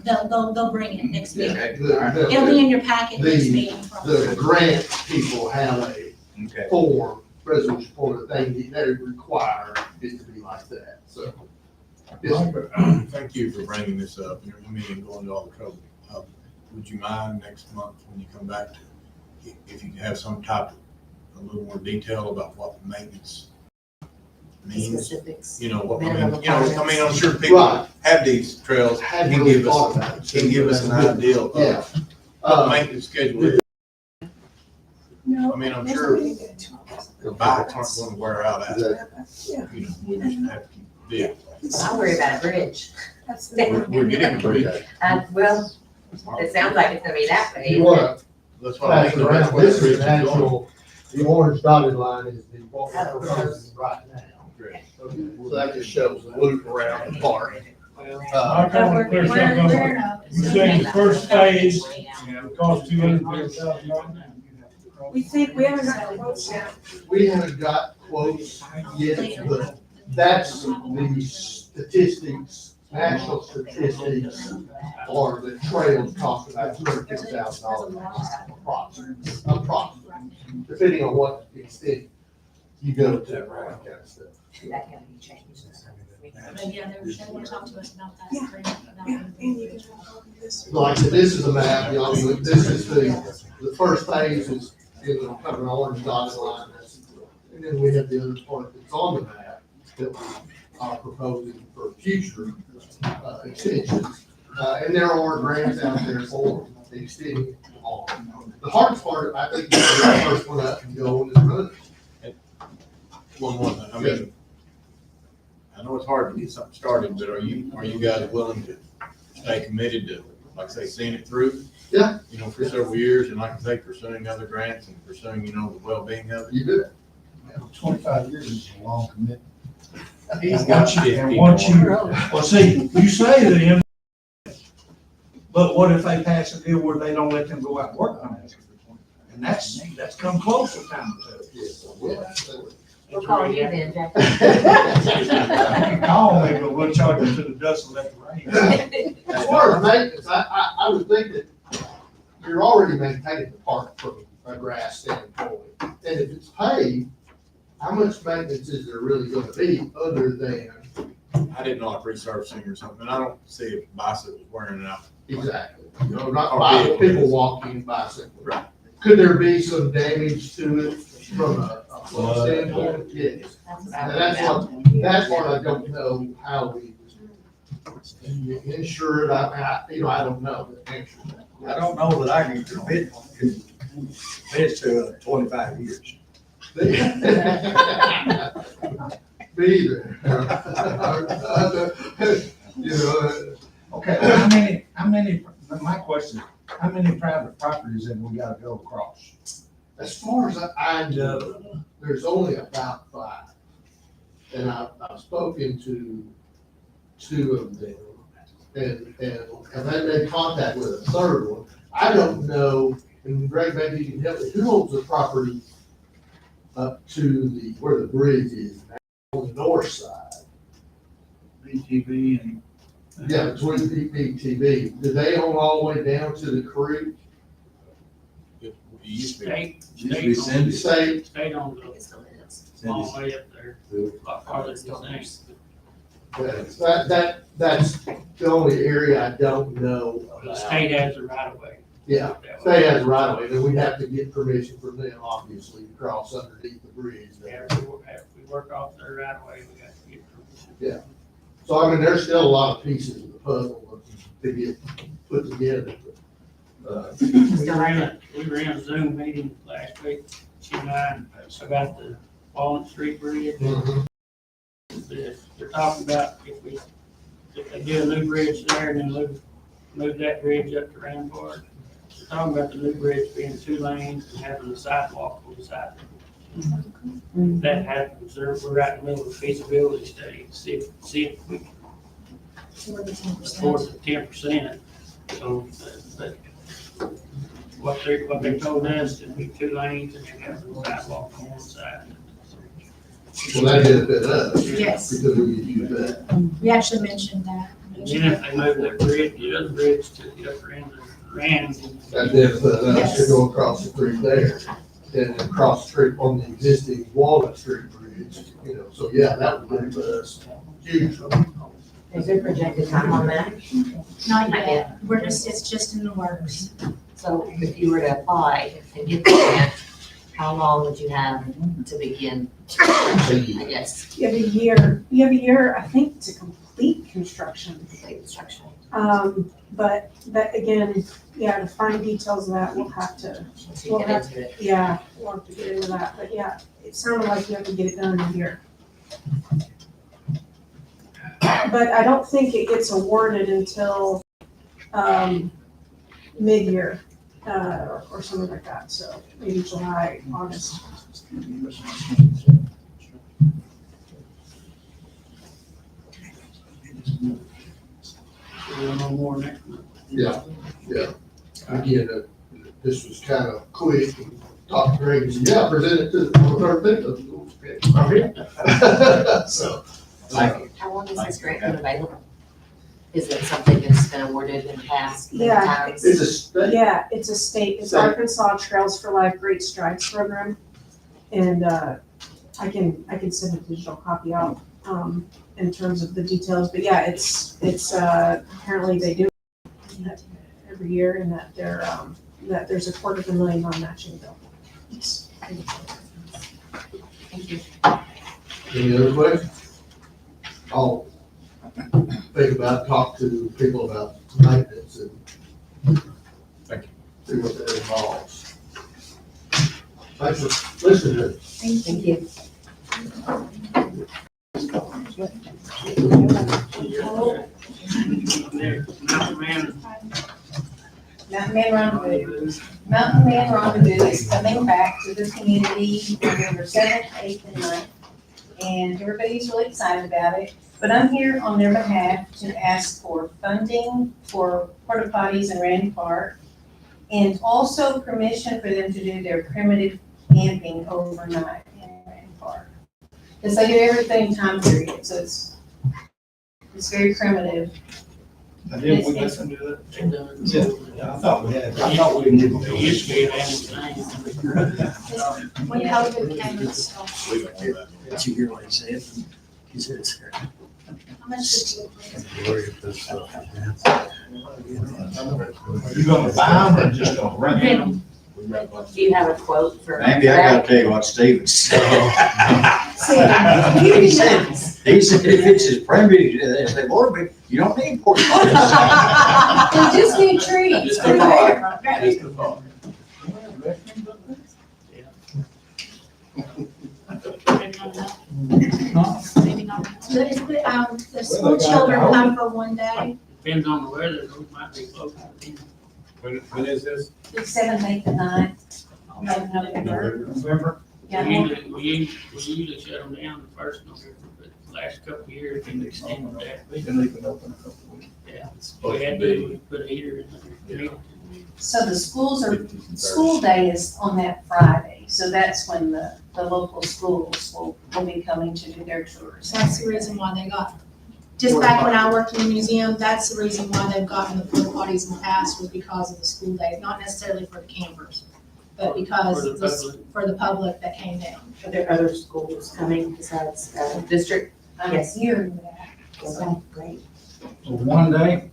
they'll bring it next week. Okay. It'll be in your packet next meeting. The grant people have a Okay. form, resolution form that they require it to be like that, so. Yes, Thank you for bringing this up, and going to all the trouble. Would you mind next month when you come back if you have some type of, a little more detail about what the maintenance means? Specifics. What, Minimum I'm sure people Right. have these trails, Hadn't can really give us, thought about it. can give us an idea of Yeah. what the maintenance schedule is. No. I'm sure the bikes aren't going to wear out after, Yeah. we just have to keep big. I worry about a bridge. That's the. We're getting a bridge. Well, it sounds like it's gonna be that way. You wanna That's what I pass it mean. That's around, where this the is bridge an is going. actual, the orange dotted line is the, what we're proposing right now. So that just shows the loop around the park. But we're You're saying the first phase cost $250,000? We think, we haven't got quotes yet. We haven't got quotes yet, but that's the statistics, national statistics, or the trails cost about $250,000 approximately, depending on what extent you go to, that kind of stuff. That can be changed. We But yeah, they want to talk to us about that. Yeah. About Yeah, that. and you can have a copy of this. Like I said, this is a map, you know, this is the first phase is, you know, covering orange dotted line. And then we have the other part that's on the map that we are proposing for future, extensions. And there are grants out there for extending on. The hardest part, I think, is the first one up and go on this road. One more thing, I mean, I know it's hard to get something started, but are you guys willing to stay committed to, like I say, seeing it through? Yeah. You know, for several years, and like I say, pursuing other grants and pursuing, you know, the well-being of it? You do it. 25 years is a long commitment. He's And got once you- 50 and once you- more. Well, see, you say them, but what if they pass a deal where they don't let them go out and work on it? And that's come close a time or two. We'll call you then, Jack. You call me, but we'll charge you to the dust and let the rain. As far as maintenance, I would think that you're already maintaining the park from a grass standpoint. And if it's paved, how much maintenance is there really gonna be other than, I didn't know like resurfacing or something, I don't see if bicycles wearing it out. exactly, you know, not people walking bicycles. Right. Could there be some damage to it from a flow standpoint? Yes. That's what I And that's what I don't know how we insure it. I don't know the answer to that. I don't know that I can commit to 25 years. Me either. You know, Okay, my question, how many private properties have we got to go across? as far as I know, there's only about 5. And I've spoken to 2 of them. And they made contact with a third one. I don't know, and Greg, maybe you can help me, who owns the property up to where the bridge is, on the north side? BTV and. Yeah, between BTV. Do they own all the way down to the creek? It used to be. State, Used to be Cindy. State, state on the It's the limits. long way up there, a lot farther than that's the only area I don't know the about. state has the right of way. Yeah, state has a right of way, then we'd have to get permission from them, obviously, to cross underneath the bridge there. After we work off their right of way, we got to get permission. So, I mean, there's still a lot of pieces of the puzzle to get put together. We were in a Zoom meeting last week, she and I, about the Walnut Street Bridge. They're talking about if they get a new bridge there and then move that bridge up to Rampart. They're talking about the new bridge being 2 lanes and having a sidewalk on the side. If that happens, we're right in the middle of a feasibility study, to see if we can afford the 10%. So, but what they told us, it'd be 2 lanes and then have a sidewalk on one side. Well, that benefit us. Yes. Because we could use that. We actually mentioned that. And then if they move that bridge, the other bridge to the upper end of Rand. That benefit us to go across the creek there, and then cross the creek on the existing Walnut Street Bridge, you know, so yeah, that would benefit us hugely. Is there projected time on that? Not yet, it's just in the works. So if you were to apply and get the grant, how long would you have to begin? I guess, You have a year, I think, to complete construction. complete construction. But that, again, yeah, the fine details of that, we'll have to, Once you get into it. yeah, we'll have to get into that. But yeah, it sounded like you have to get it done in a year. But I don't think it gets awarded until, mid-year, or something like that. So maybe July, August. We'll know more next month. Yeah. Again, this was kind of quick, and talked to Greg, and said, yeah, present it to the 13th. So. How long has this grant been available? Is it something that's been awarded in the past? many Yeah. times? It's a state. Yeah, it's a state, it's State. Arkansas Trails for Life Great Strides program. And, I can send a digital copy out in terms of the details, but yeah, it's, apparently they do it every year, and that that there's $250,000 non-matching bill. It's- Thank you. Any other questions? I'll think about, talk to people about maintenance and see what that involves. Thanks for listening to me. Thank you. Mountain Man. Mountain Man Rendezvous. Mountain Man Rendezvous is coming back to the community November 7th, 8th, and 9th. And everybody's really excited about it. But I'm here on their behalf to ask for funding for porta potties in Randy Park, and also permission for them to do their primitive camping overnight in Randy Park. Because they do everything time period, so it's very primitive. I didn't, we let them do that? They done it. Yeah, I thought we didn't. It used to be an annual thing. When COVID came and stuff. Did you hear what he said? He said it's here. How much did you pay? Glory of this stuff. Are you gonna buy them or just gonna rent them? Do you have a quote for? Maybe I gotta tell you what Steven said. See, you be nice. He said if it's his primitive, they say, Lord, you don't need porta They just need trees. Just a bar. Just a bar. The school children come for one day. Depends on the weather, those might be closed. When is this? The 7th, 8th, and 9th of November. November? Yeah, We usually shut them down the first of November, but the last couple of years, we've extended that. They can leave it open a couple of weeks. Yeah, we had to, we put a heater in there. so the school day is on that Friday, so that's when the local schools will be coming to do their tours. That's the reason why they got, just back when I worked in the museum, that's the reason why they've gotten the porta potties in the past, was because of the school day, not necessarily for the campers, but because For the public. for the public that came down. Are there other schools coming besides, district? Yes. Here and that. Okay, great. So one day?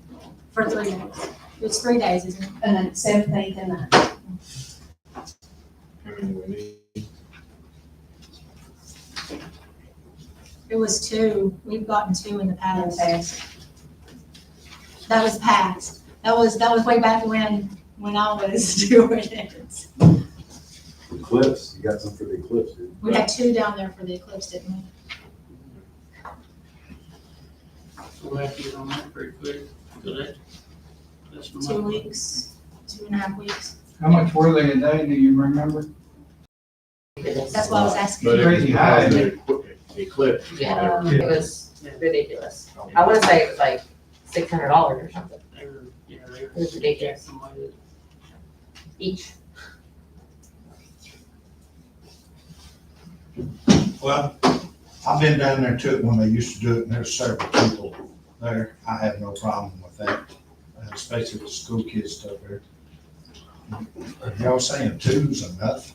For 3 days. It's 3 days, isn't it? 7th, 8th, and 9th. How many we need? It was 2. We've gotten 2 in the past. Okay. That was past. That was way back when I was doing it. Eclipse, you got some for the eclipse, didn't you? We had 2 down there for the eclipse, didn't we? We'll have to get on that pretty quick, because that's the 2 month. weeks, 2.5 weeks. How much were they a day, do you remember? That's why I was asking. But it was Crazy high. Eclipse. Yeah, it was ridiculous. I wanna say it was like $600 or something They were, yeah, they It were. was ridiculous. Somebody each. Well, I've been down there too, when they used to do it, and there's several people there. I have no problem with that, especially with the school kids stuff there. Y'all saying 2's enough?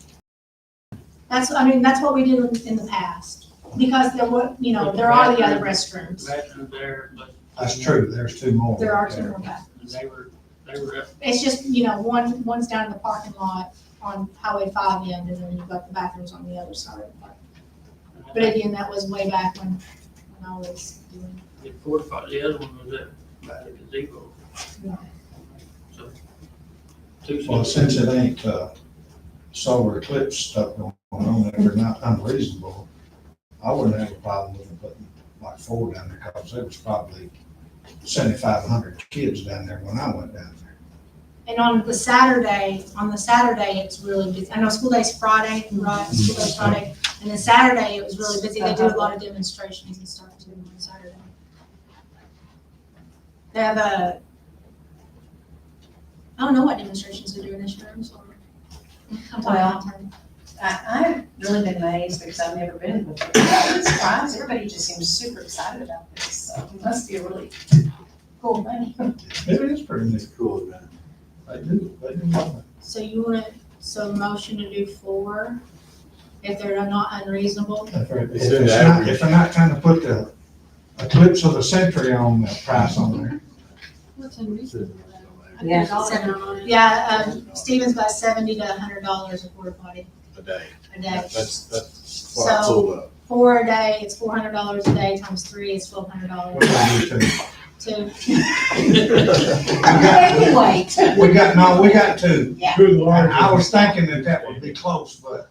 That's what we did in the past, because there were, there are the other restrooms. veterans there, but That's true, there's 2 more. There are right 2 there. more bathrooms. they were up. It's just, one's down in the parking lot on Highway 5 end, and then you've got the bathrooms on the other side of the park. But again, that was way back when I was doing. The porta potty, the other one was at, by the gazebo. Yeah. So. 2 Well, cents. since it ain't, solar eclipse stuff going on there, they're not unreasonable. I wouldn't have a problem with them putting like 4 down there, because there was probably 7,500 kids down there when I went down there. And on the Saturday, it's really busy. I know school day's Friday, right? School day's Friday. And then Saturday, it was really busy. They do a lot of demonstrations and stuff too on Saturday. They have I don't know what demonstrations they're doing this year, I'm sorry. I'm talking about time. I've really been amazed because I've never been before. I was surprised. Everybody just seems super excited about this, so it must be a really cool thing. It is pretty neat. It's cool, man. They do love it. So motion to do 4 if they're not unreasonable. If they're not trying to put the eclipse of the century on the price on there. What's unreasonable? Yeah. Yeah, Stevens about $70 to $100 a porta potty A day. a day. That's what I So- pulled up. 4 a day, it's $400 a day, times 3 is $1,200. What do we do? Two. Anyway. We got two. Yeah. Good And Lord. I was thinking that would be close, but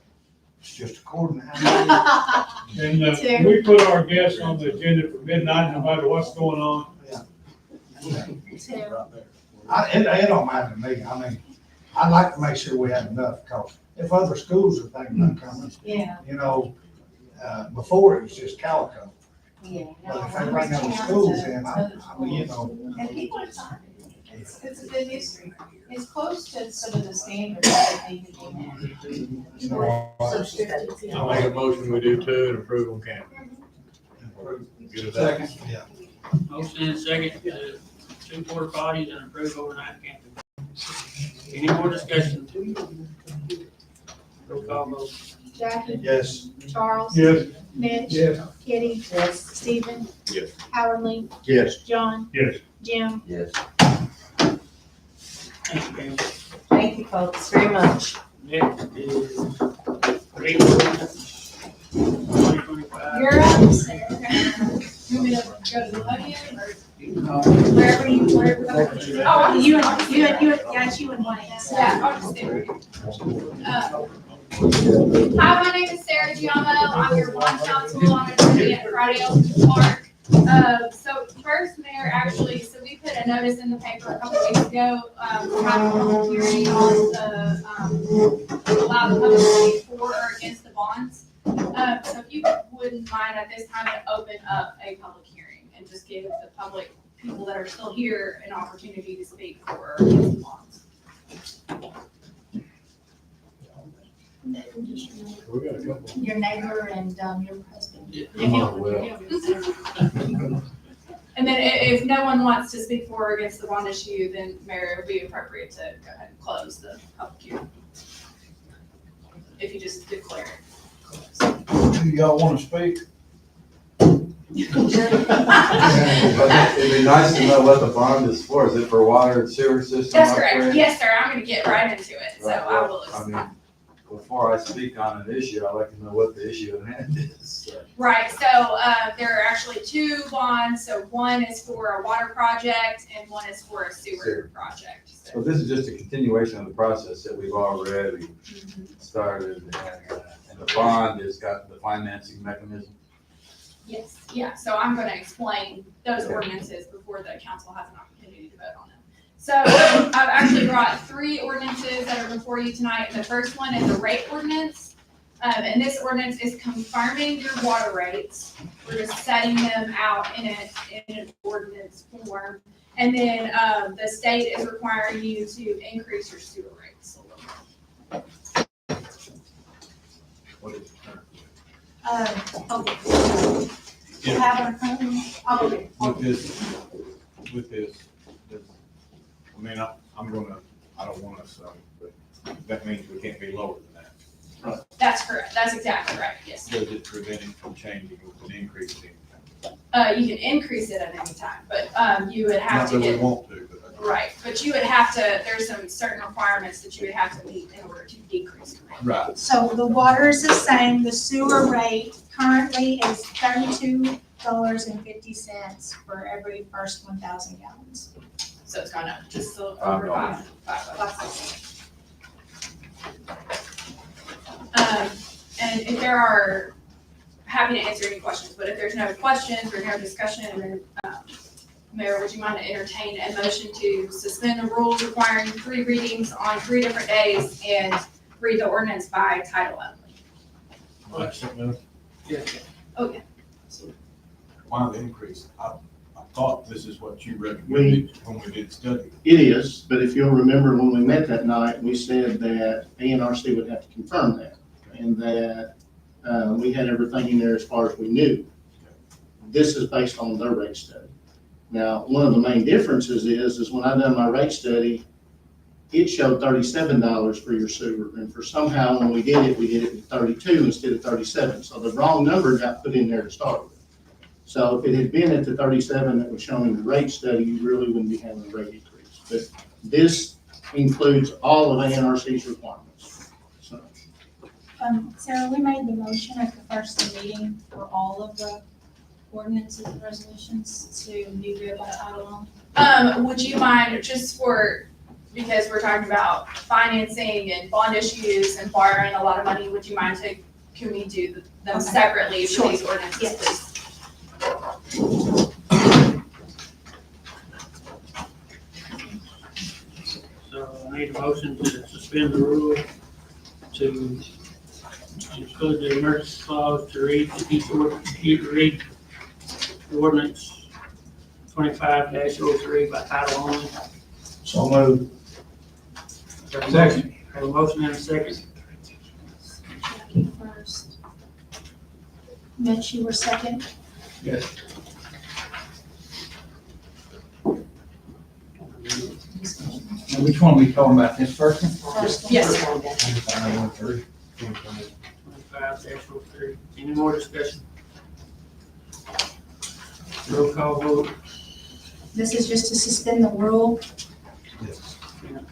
it's just according to how And Two. we put our guests on the agenda for midnight, no matter what's going on. Two. it don't matter to me. I mean, I'd like to make sure we have enough, because if other schools are thinking about coming, Yeah. you know, before it was just Calico. Yeah. But if they bring other schools in, I mean, you know, And people are fine. It's a good history. It's close to some of the standards that they think we have. you know, I'll make a motion, we do two and approve on campus. Good with that? second, yeah. Motion and second, 2 porta potties and approve overnight camping. Any more discussion? Roll call vote. Jackie, Yes. Charles, Yes. Mitch, Yes. Kitty, Yes. Stephen, Yes. Howard Lee, Yes. John, Yes. Jim. Yes. Thank you, ma'am. Thank you folks very much. Next is rate ordinance 2025. You're up, Sarah. You want me to go to the podium or wherever you, Oh, I'll You just- and, you and Wayne. Yeah, I'll just stay right here. Hi, my name is Sarah Giammo. I'm your bond counsel on attorney at Friday Ocean Park. So first, Mayor, actually, so we put a notice in the paper a couple weeks ago, for having a public hearing on the, allow the public to speak for or against the bonds. So if you wouldn't mind at this time to open up a public hearing and just give the public, people that are still here, an opportunity to speak for or against the bonds. Your neighbor and, your husband. And then if no one wants to speak for or against the bond issue, then Mayor, it would be appropriate to go ahead and close the public hearing. If you just declare it. Do y'all want to speak? It'd be nice to know what the bond is for. Is it for water and sewer system? That's correct. upgrade? Yes, sir. I'm gonna get right into it. So Right, I will. well, I mean, before I speak on an issue, I'd like to know what the issue at hand is. So, Right, so, there are actually 2 bonds. So one is for a water project and one is for a sewer Sewer. project. So this is just a continuation of the process that we've already started, and the bond has got the financing mechanism. Yes, yeah, so I'm gonna explain those ordinances before the council has an opportunity to vote on them. So I've actually brought 3 ordinances that are before you tonight. The first one is a rate ordinance. And this ordinance is confirming your water rates. We're just setting them out in an ordinance form. And then, the state is requiring you to increase your sewer rates a little bit. What is the current? Okay. You have our, okay. With this, I mean, I don't want us, but that means we can't be lower than that. That's correct. That's exactly right. Yes. Does it prevent it from changing with an increase in income? You can increase it at any time, but, you would have Not to that we get, want to, but. right, but you would have to, there's some certain requirements that you would have to meet in order to decrease your rate. Right. So the water is the same, the sewer rate currently is $32.50 for every first 1,000 gallons. So it's gone up just a little $5. over $5. And if there are, happy to answer any questions, but if there's no questions or no discussion, then, Mayor, would you mind to entertain a motion to suspend the rules requiring 3 readings on 3 different days and read the ordinance by title only? Okay. Why the increase? I thought this is what you recommended when we did study. It is, but if you'll remember when we met that night, we said that ANRC would have to confirm that, and that we had everything in there as far as we knew. This is based on their rate study. Now, one of the main differences is when I done my rate study, it showed $37 for your sewer, and for somehow when we did it with 32 instead of 37. So the wrong number got put in there to start with. So if it had been at the 37 that was shown in the rate study, you really wouldn't be having a rate increase. But this includes all of ANRC's requirements. So Sarah, we made the motion at the first meeting for all of the ordinances and resolutions to be read by title only. Would you mind, just for, because we're talking about financing and bond issues and borrowing a lot of money, would you mind can we do them Okay. separately for Sure. these ordinances, Yes. please? So I need a motion to suspend the rule to include the emergency clause to read the ordinance 25-03 by title only. So moved. Second. Have a motion and a second. Jackie first. Mitch, you were second. Yes. Now, which one we talking about, this first one? First. Yes. 25-03. Any more discussion? Roll call vote. This is just to suspend the rule. Yes.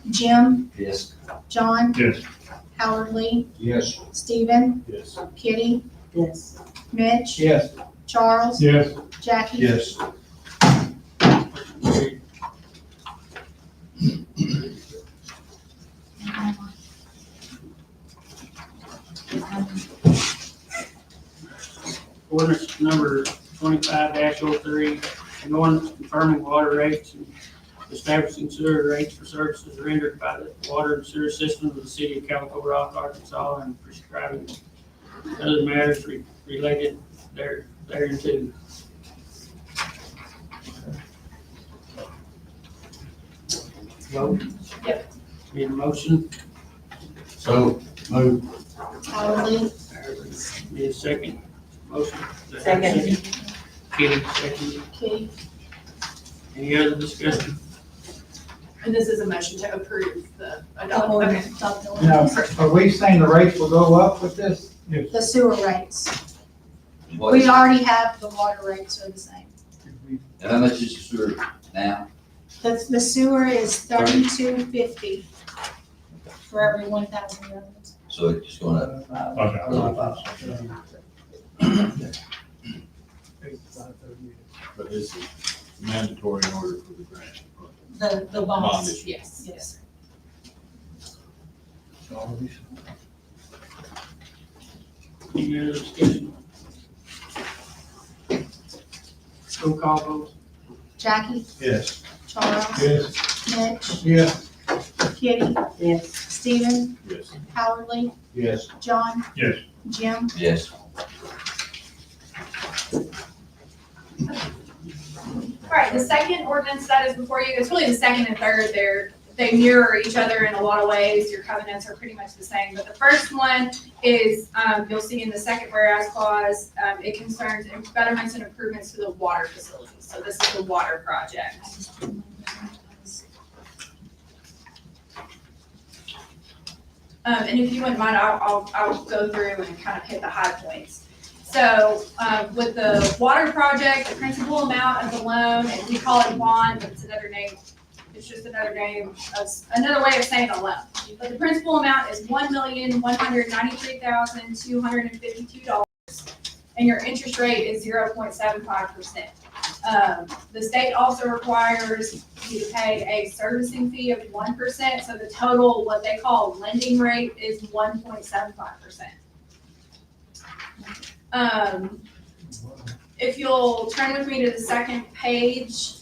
Jim, Yes. John, Yes. Howard Lee, Yes. Stephen, Yes. Kitty, Yes. Mitch, Yes. Charles, Yes. Jackie. Yes. Ordinance number 25-03, an ordinance confirming water rates and establishing sewer rates for services rendered by the water and sewer system of the city of Calico Rock, Arkansas, and prescribing other matters related thereunto. Vote? Yep. Need a motion? So moved. Howard Lee, Need a second? Motion? Second. Kitty, second. Kitty. Any other discussion? And this is a motion to approve the The adopt, okay. ordinance, adopt the Now, ordinance. are we saying the rates will go up with this? The sewer rates. What We is, already have the water rates are the same. and how much is the sewer now? The sewer is $32.50 for every 1,000 residents. So it's just going up. But this is mandatory in order for the grant. The Bond bonds. issue. Yes. Yes. Any other discussion? Roll call vote. Jackie, Yes. Charles, Yes. Mitch, Yes. Kitty, Yes. Stephen, Yes. Howard Lee, Yes. John. Yes. Jim. Yes. All right, the second ordinance that is before you, it's really the second and third, they mirror each other in a lot of ways. Your covenants are pretty much the same, but the first one is, you'll see in the second whereas clause, it concerns betterments and improvements to the water facilities. So this is the water project. And if you wouldn't mind, I'll go through and kind of hit the high points. So, with the water project, the principal amount of the loan, and we call it bond, but it's another name. It's just another name, another way of saying a loan. But the principal amount is $1,193,252, and your interest rate is 0.75%. The state also requires you to pay a servicing fee of 1%, so the total, what they call lending rate, is 1.75%. If you'll turn with me to the second page,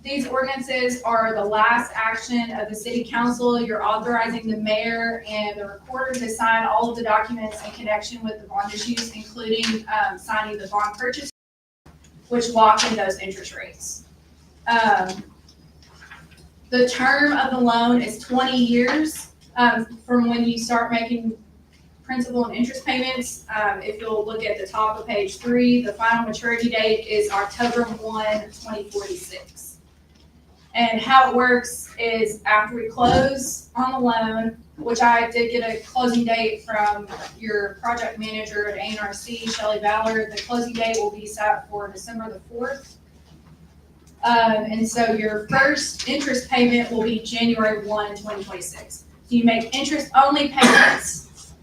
these ordinances are the last action of the city council. You're authorizing the mayor and the recorder to sign all of the documents in connection with the bond issues, including signing the bond purchase, which lock in those interest rates. The term of the loan is 20 years from when you start making principal and interest payments. If you'll look at the top of page 3, the final maturity date is October 1, 2046. And how it works is after we close on the loan, which I did get a closing date from your project manager at ANRC, Shelley Ballard. The closing date will be set for December the 4th. And so your first interest payment will be January 1, 2026. So you make interest-only payments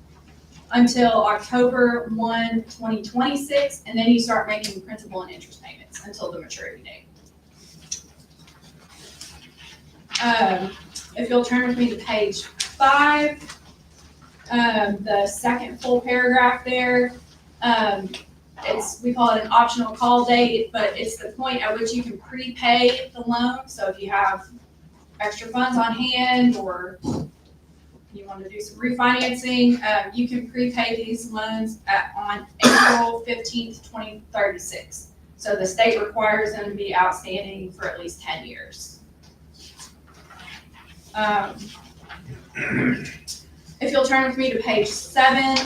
until October 1, 2026, and then you start making principal and interest payments until the maturity date. If you'll turn with me to page 5, the second full paragraph there, we call it an optional call date, but it's the point at which you can prepay the loan. So if you have extra funds on hand or you want to do some refinancing, you can prepay these loans on April 15th, 2036. So the state requires them to be outstanding for at least 10 years. If you'll turn with me to page 7,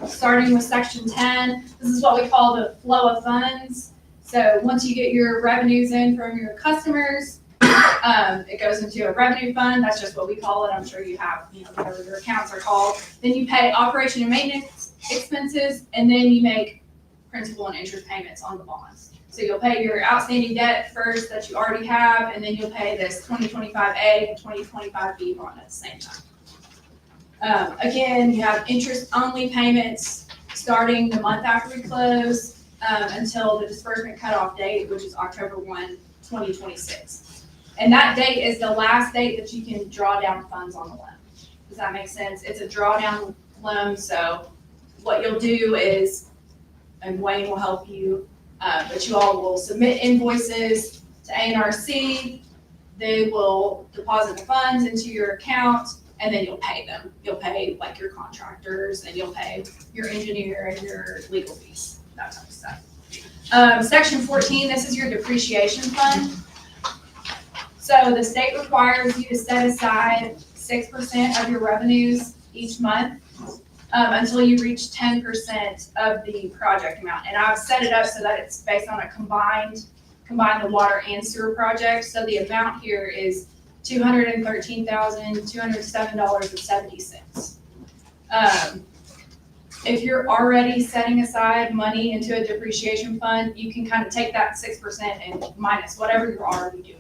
starting with section 10, this is what we call the flow of funds. So once you get your revenues in from your customers, it goes into a revenue fund. That's just what we call it. I'm sure you have, whatever your accounts are called. Then you pay operation and maintenance expenses, and then you make principal and interest payments on the bonds. So you'll pay your outstanding debt first that you already have, and then you'll pay this 2025A and 2025B bond at the same time. Again, you have interest-only payments starting the month after we close until the disbursement cutoff date, which is October 1, 2026. And that date is the last date that you can draw down funds on the loan. Does that make sense? It's a drawdown loan, so what you'll do is, and Wayne will help you, but you all will submit invoices to ANRC. They will deposit the funds into your account, and then you'll pay them. You'll pay like your contractors, and you'll pay your engineer and your legal fees, that type of stuff. Section 14, this is your depreciation fund. So the state requires you to set aside 6% of your revenues each month until you reach 10% of the project amount. And I've set it up so that it's based on a combine the water and sewer project. So the amount here is $213,207.70. If you're already setting aside money into a depreciation fund, you can kind of take that 6% and minus whatever you're already doing.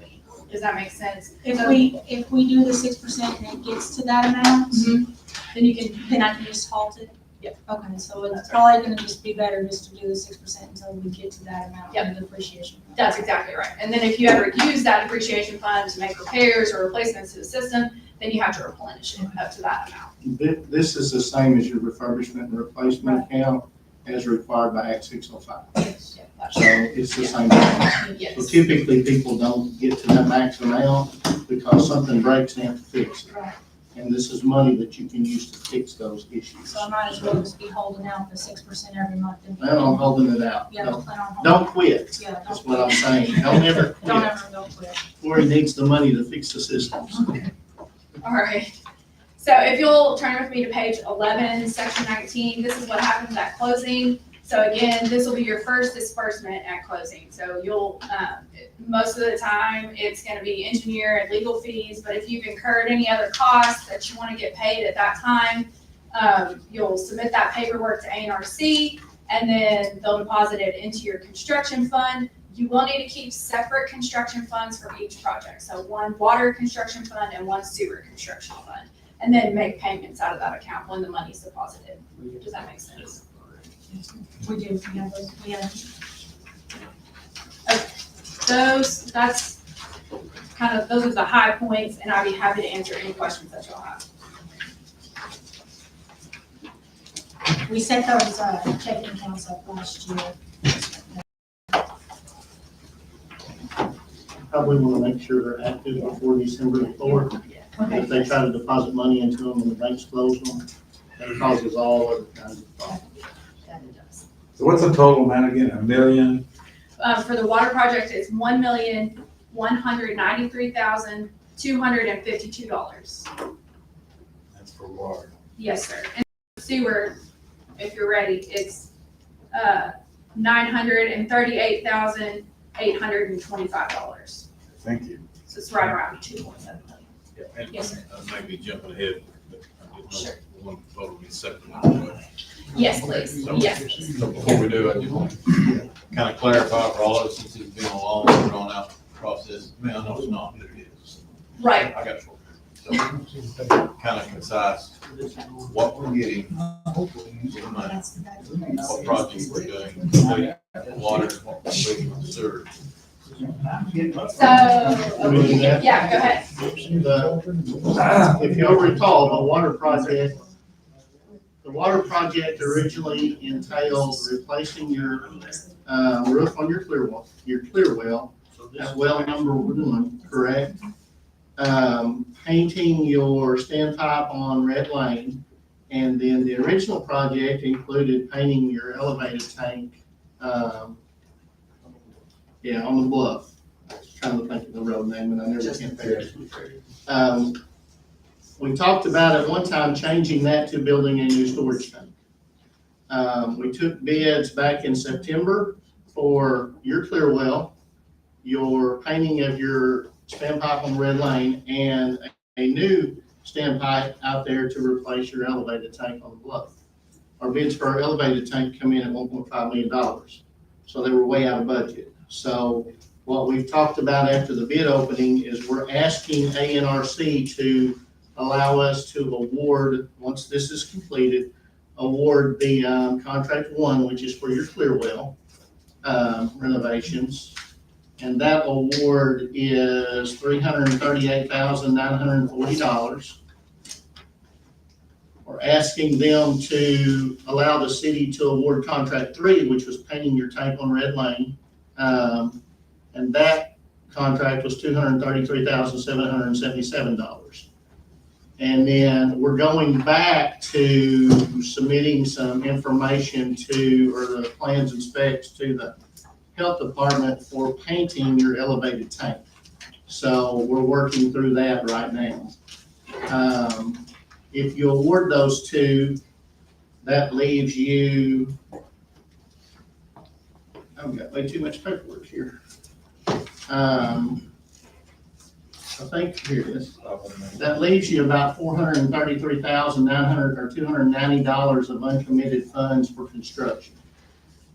Does that make sense? If we do the 6% and it gets to that amount, then I can just halt it? Yep. Okay, so it's probably gonna just be better just to do the 6% until we get to that amount of depreciation. That's exactly right. And then if you ever use that depreciation fund to make repairs or replacements to the system, then you have to replenish it up to that amount. This is the same as your refurbishment and replacement account as required by Act 605. So it's the same thing. Yes. So typically, people don't get to that max amount because something breaks and they have to fix it. Right. And this is money that you can use to fix those issues. So I might as well just be holding out the 6% every month. Plan on holding it out. Yeah, Don't- plan on holding. Don't quit, Yeah, that's don't what I'm quit. saying. Don't ever Don't quit. ever, don't quit. Corey needs the money to fix the systems. All right. So if you'll turn with me to page 11, section 19, this is what happens at closing. So again, this will be your first disbursement at closing. So you'll, most of the time, it's gonna be engineer and legal fees, but if you've incurred any other costs that you wanna get paid at that time, you'll submit that paperwork to ANRC, and then they'll deposit it into your construction fund. You will need to keep separate construction funds for each project. So one water construction fund and one sewer construction fund, and then make payments out of that account when the money's deposited. Does that make sense? We do, we have those, we have. Those are the high points, and I'd be happy to answer any questions that y'all have. We set those checking accounts up last year. Probably want to make sure they're active before December the 4th. If they try to deposit money into them and the banks close them, that causes all other kinds of problems. So what's the total amount again? $1 million? For the water project, it's $1,193,252. That's for water. Yes, sir. And sewer, if you're ready, it's $938,825. Thank you. So it's right around 2.7 million. Yeah, and Yes, sir. I might be jumping ahead, but I didn't Sure. know one vote will be second. Yes, please. Yes. So before we do, I just want to kind of clarify for all of us, since it's been a long, drawn out process. I mean, I know it's not, but it is. Right. I got it. So kind of concise, what we're getting, with money, what projects we're doing, water, sewer. So, yeah, go ahead. If you'll recall, the water project originally entailed replacing your roof on your clear well, that's well number 1, correct? Painting your standpipe on Red Lane, and then the original project included painting your elevated tank, on the bluff. I was trying to think of the road name, and I never can think of it. We talked about at one time changing that to building a new storage tank. We took bids back in September for your clear well, your painting of your standpipe on Red Lane, and a new standpipe out there to replace your elevated tank on the bluff. Our bids for our elevated tank come in at $1.5 million. So they were way out of budget. So what we've talked about after the bid opening is we're asking ANRC to allow us to award, once this is completed, award the contract 1, which is for your clear well renovations. And that award is $338,940. We're asking them to allow the city to award contract 3, which was painting your tank on Red Lane. And that contract was $233,777. And then we're going back to submitting some information or the plans and specs to the health department for painting your elevated tank. So we're working through that right now. If you award those 2, that leaves you, I've got way too much paperwork here. I think, here it is. That leaves you about $433,900 or $290 of uncommitted funds for construction.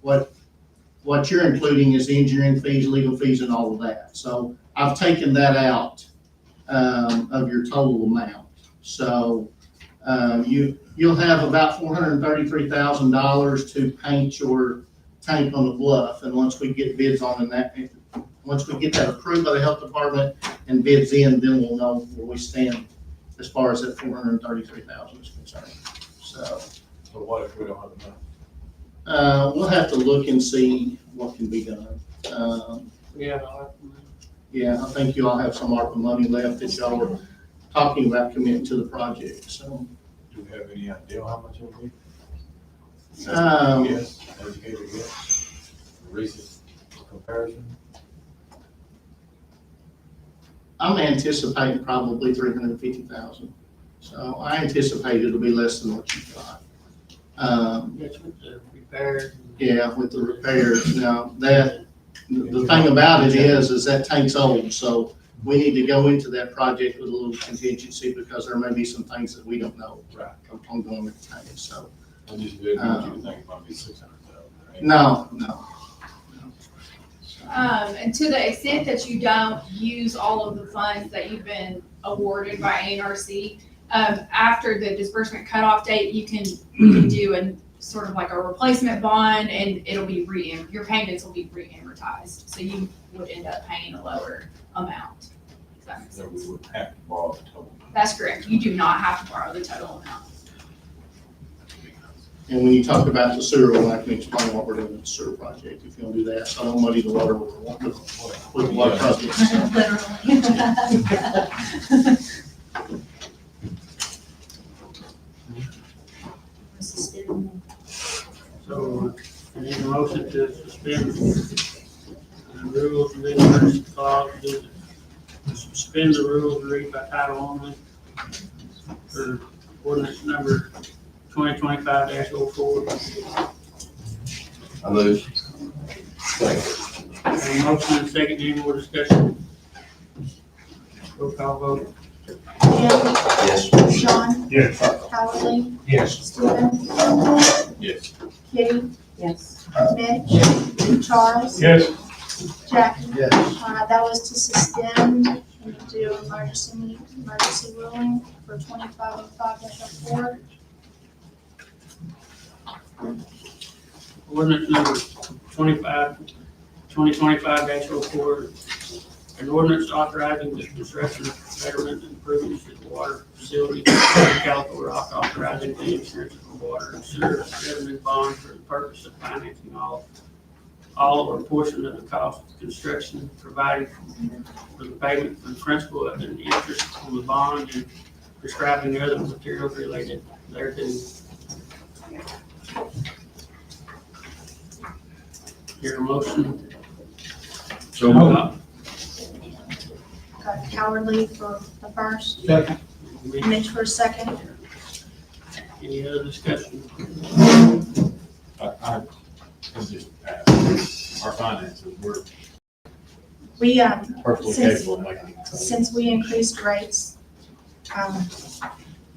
What you're including is engineering fees, legal fees, and all of that. So I've taken that out of your total amount. So you'll have about $433,000 to paint your tank on the bluff. And once we get bids on that, once we get that approved by the health department and bids in, then we'll know where we stand as far as that $433,000 is concerned. So what if we don't have enough? we'll have to look and see what can be done. Yeah, Yeah, I think you all have some ARPA money left that y'all were talking about committing to the project, so. Do we have any idea how much it will be? Yes, Educated guess, recent comparison. I'm anticipating probably 350,000. So I anticipate it'll be less than what you've got. that's with the repairs. Yeah, with the repairs. Now, the thing about it is that tank's old, so we need to go into that project with a little contingency because there may be some things that we don't know. Right. Ongoing with the tank, so. I just didn't want you to think it might be 600,000. No. And to the extent that you don't use all of the funds that you've been awarded by ANRC, after the disbursement cutoff date, you can do a sort of like a replacement bond, and it'll be your payments will be re-amortized. So you would end up paying a lower amount. If that makes So sense. we would have to borrow the total. That's correct. You do not have to borrow the total amount. And when you talk about the sewer, well, I can explain what we're doing with the sewer project, if you'll do that, so I don't muddy the water with the water project. So I need a motion to suspend the rules and then first clause, to suspend the rules and read by title only for ordinance number 2025-04. I lose. A motion and second, any more discussion? Roll call vote. Jim, Yes. Sean, Yes. Howard Lee, Yes. Stephen, Yes. Kitty, Yes. Mitch, Charles, Yes. Jackie. Yes. That was to suspend and do emergency ruling for 2505-04. Ordinance number 2025-04, an ordinance authorizing the construction of betterment improvements to the water facility in Calico Rock, authorizing the insurance of water and sewer revenue bond for the purpose of financing all or a portion of the cost of construction, providing for the payment of the principal and interest on the bond, and prescribing other materials related thereto. Hear a motion? So moved. Got Howard Lee for the first, Second. Mitch for a second. Any other discussion? I just, our finances, we're We, perfectly Since- capable of making. since we increased rates,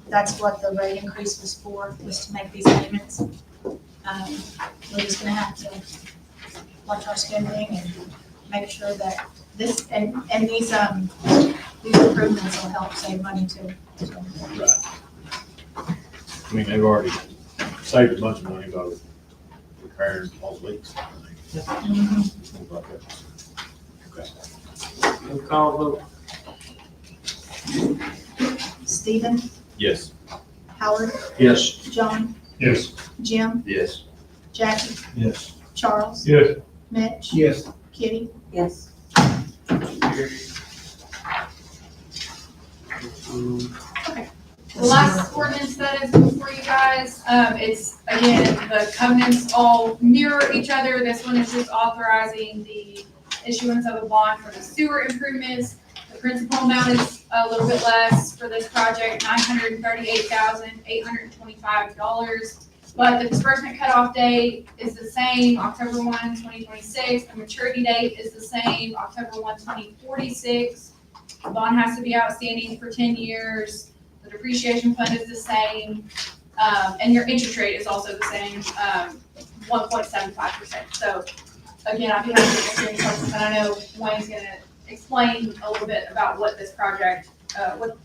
that's what the rate increase was for, was to make these payments. We're just gonna have to watch our spending and make sure that this, and these improvements will help save money too. So, Right. I mean, they've already saved a bunch of money by repairing all the leaks. mhm. Things like that. Okay. Roll call vote. Stephen, Yes. Howard, Yes. John, Yes. Jim, Yes. Jackie, Yes. Charles, Yes. Mitch, Yes. Kitty. Yes. The last ordinance that is before you guys, it's, again, the covenants all mirror each other. This one is just authorizing the issuance of a bond for the sewer improvements. The principal amount is a little bit less for this project, $938,825. But the disbursement cutoff date is the same, October 1, 2026. The maturity date is the same, October 1, 2046. The bond has to be outstanding for 10 years. The depreciation fund is the same, and your interest rate is also the same, 1.75%. So again, I'd be happy to answer any questions, and I know Wayne's gonna explain a little bit about what this project, what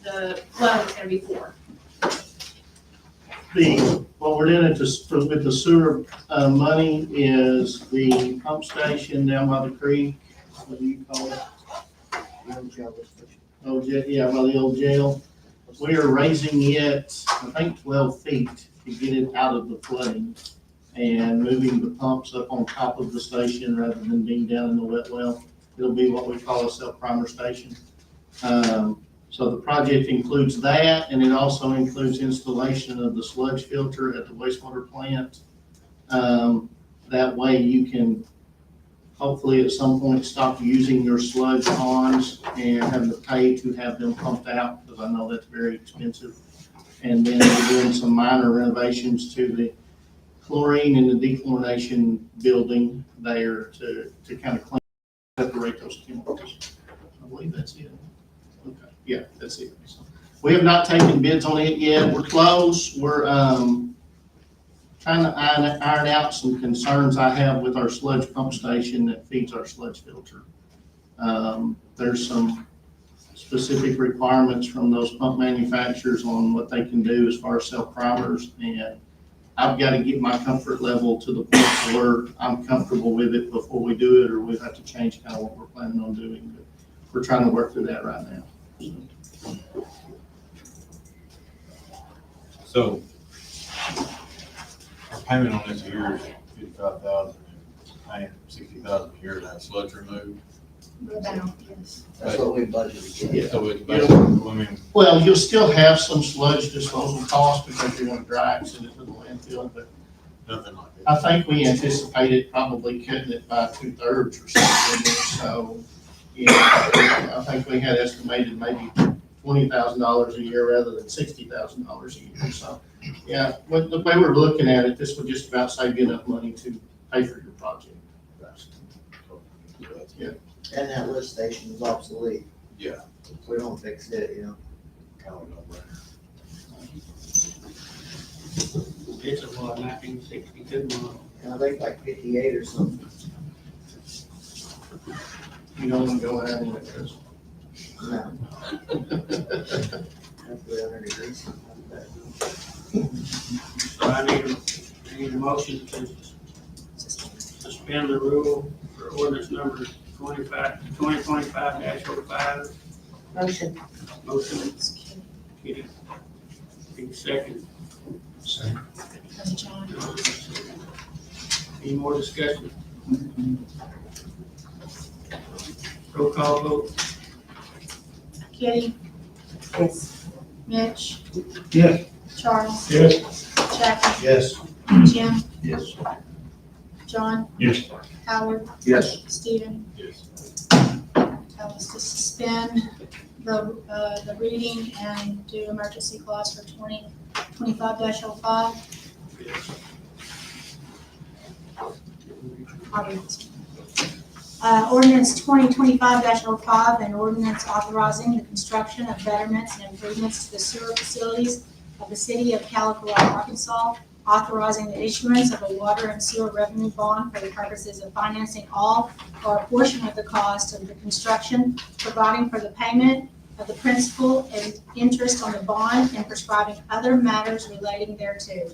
the loan is gonna be for. What we're doing with the sewer, money is the pump station down by the creek, what do you call it? Old jail, yeah, by the old jail. We are raising it, I think 12 feet to get it out of the flooding and moving the pumps up on top of the station rather than being down in the wet well. It'll be what we call a self-primer station. So the project includes that, and it also includes installation of the sludge filter at the wastewater plant. That way you can hopefully at some point stop using your sludge ponds and have to pay to have them pumped out, because I know that's very expensive. And then we're doing some minor renovations to the chlorine and the dechlorination building there to kind of separate those chemicals. I believe that's it. Okay, yeah, that's it. So, we have not taken bids on it yet. We're close. We're, trying to iron out some concerns I have with our sludge pump station that feeds our sludge filter. There's some specific requirements from those pump manufacturers on what they can do as far as self-primers, and I've got to get my comfort level to the point where I'm comfortable with it before we do it, or we have to change kind of what we're planning on doing. But we're trying to work through that right now. So, our payment on this year is $55,000, paying $60,000 a year to have sludge removed. About, yes. That's what we budgeted. So it's basically, I mean, Well, you'll still have some sludge disposal costs because you're going to dry it and send it to the landfill, but nothing like that. I think we anticipated probably cutting it by 2/3 or something. So, yeah, I think we had estimated maybe $20,000 a year rather than $60,000 a year. So, yeah, the way we're looking at it, this would just about save you enough money to pay for your project. And that lift station is obsolete. If we don't fix it, you know. Kind of no brainer. It's a what, 1962 model. And I think like 58 or something. You don't want to go out and it goes. No. Hopefully 100 degrees. So I need a motion to suspend the rule for ordinance number 2025-05. Motion. Motion, Kitty. Any second? John. Any more discussion? Roll call vote. Kitty, Yes. Mitch, Yes. Charles, Yes. Jackie, Yes. Jim, Yes. John, Yes. Howard, Yes. Stephen. Yes. That was to suspend the reading and do emergency clause for 2025-05. Ordinance 2025-05, an ordinance authorizing the construction of betterments and improvements to the sewer facilities of the city of Calico Rock, Arkansas, authorizing the issuance of a water and sewer revenue bond for the purposes of financing all or a portion of the cost of the construction, providing for the payment of the principal and interest on the bond, and prescribing other matters relating thereto.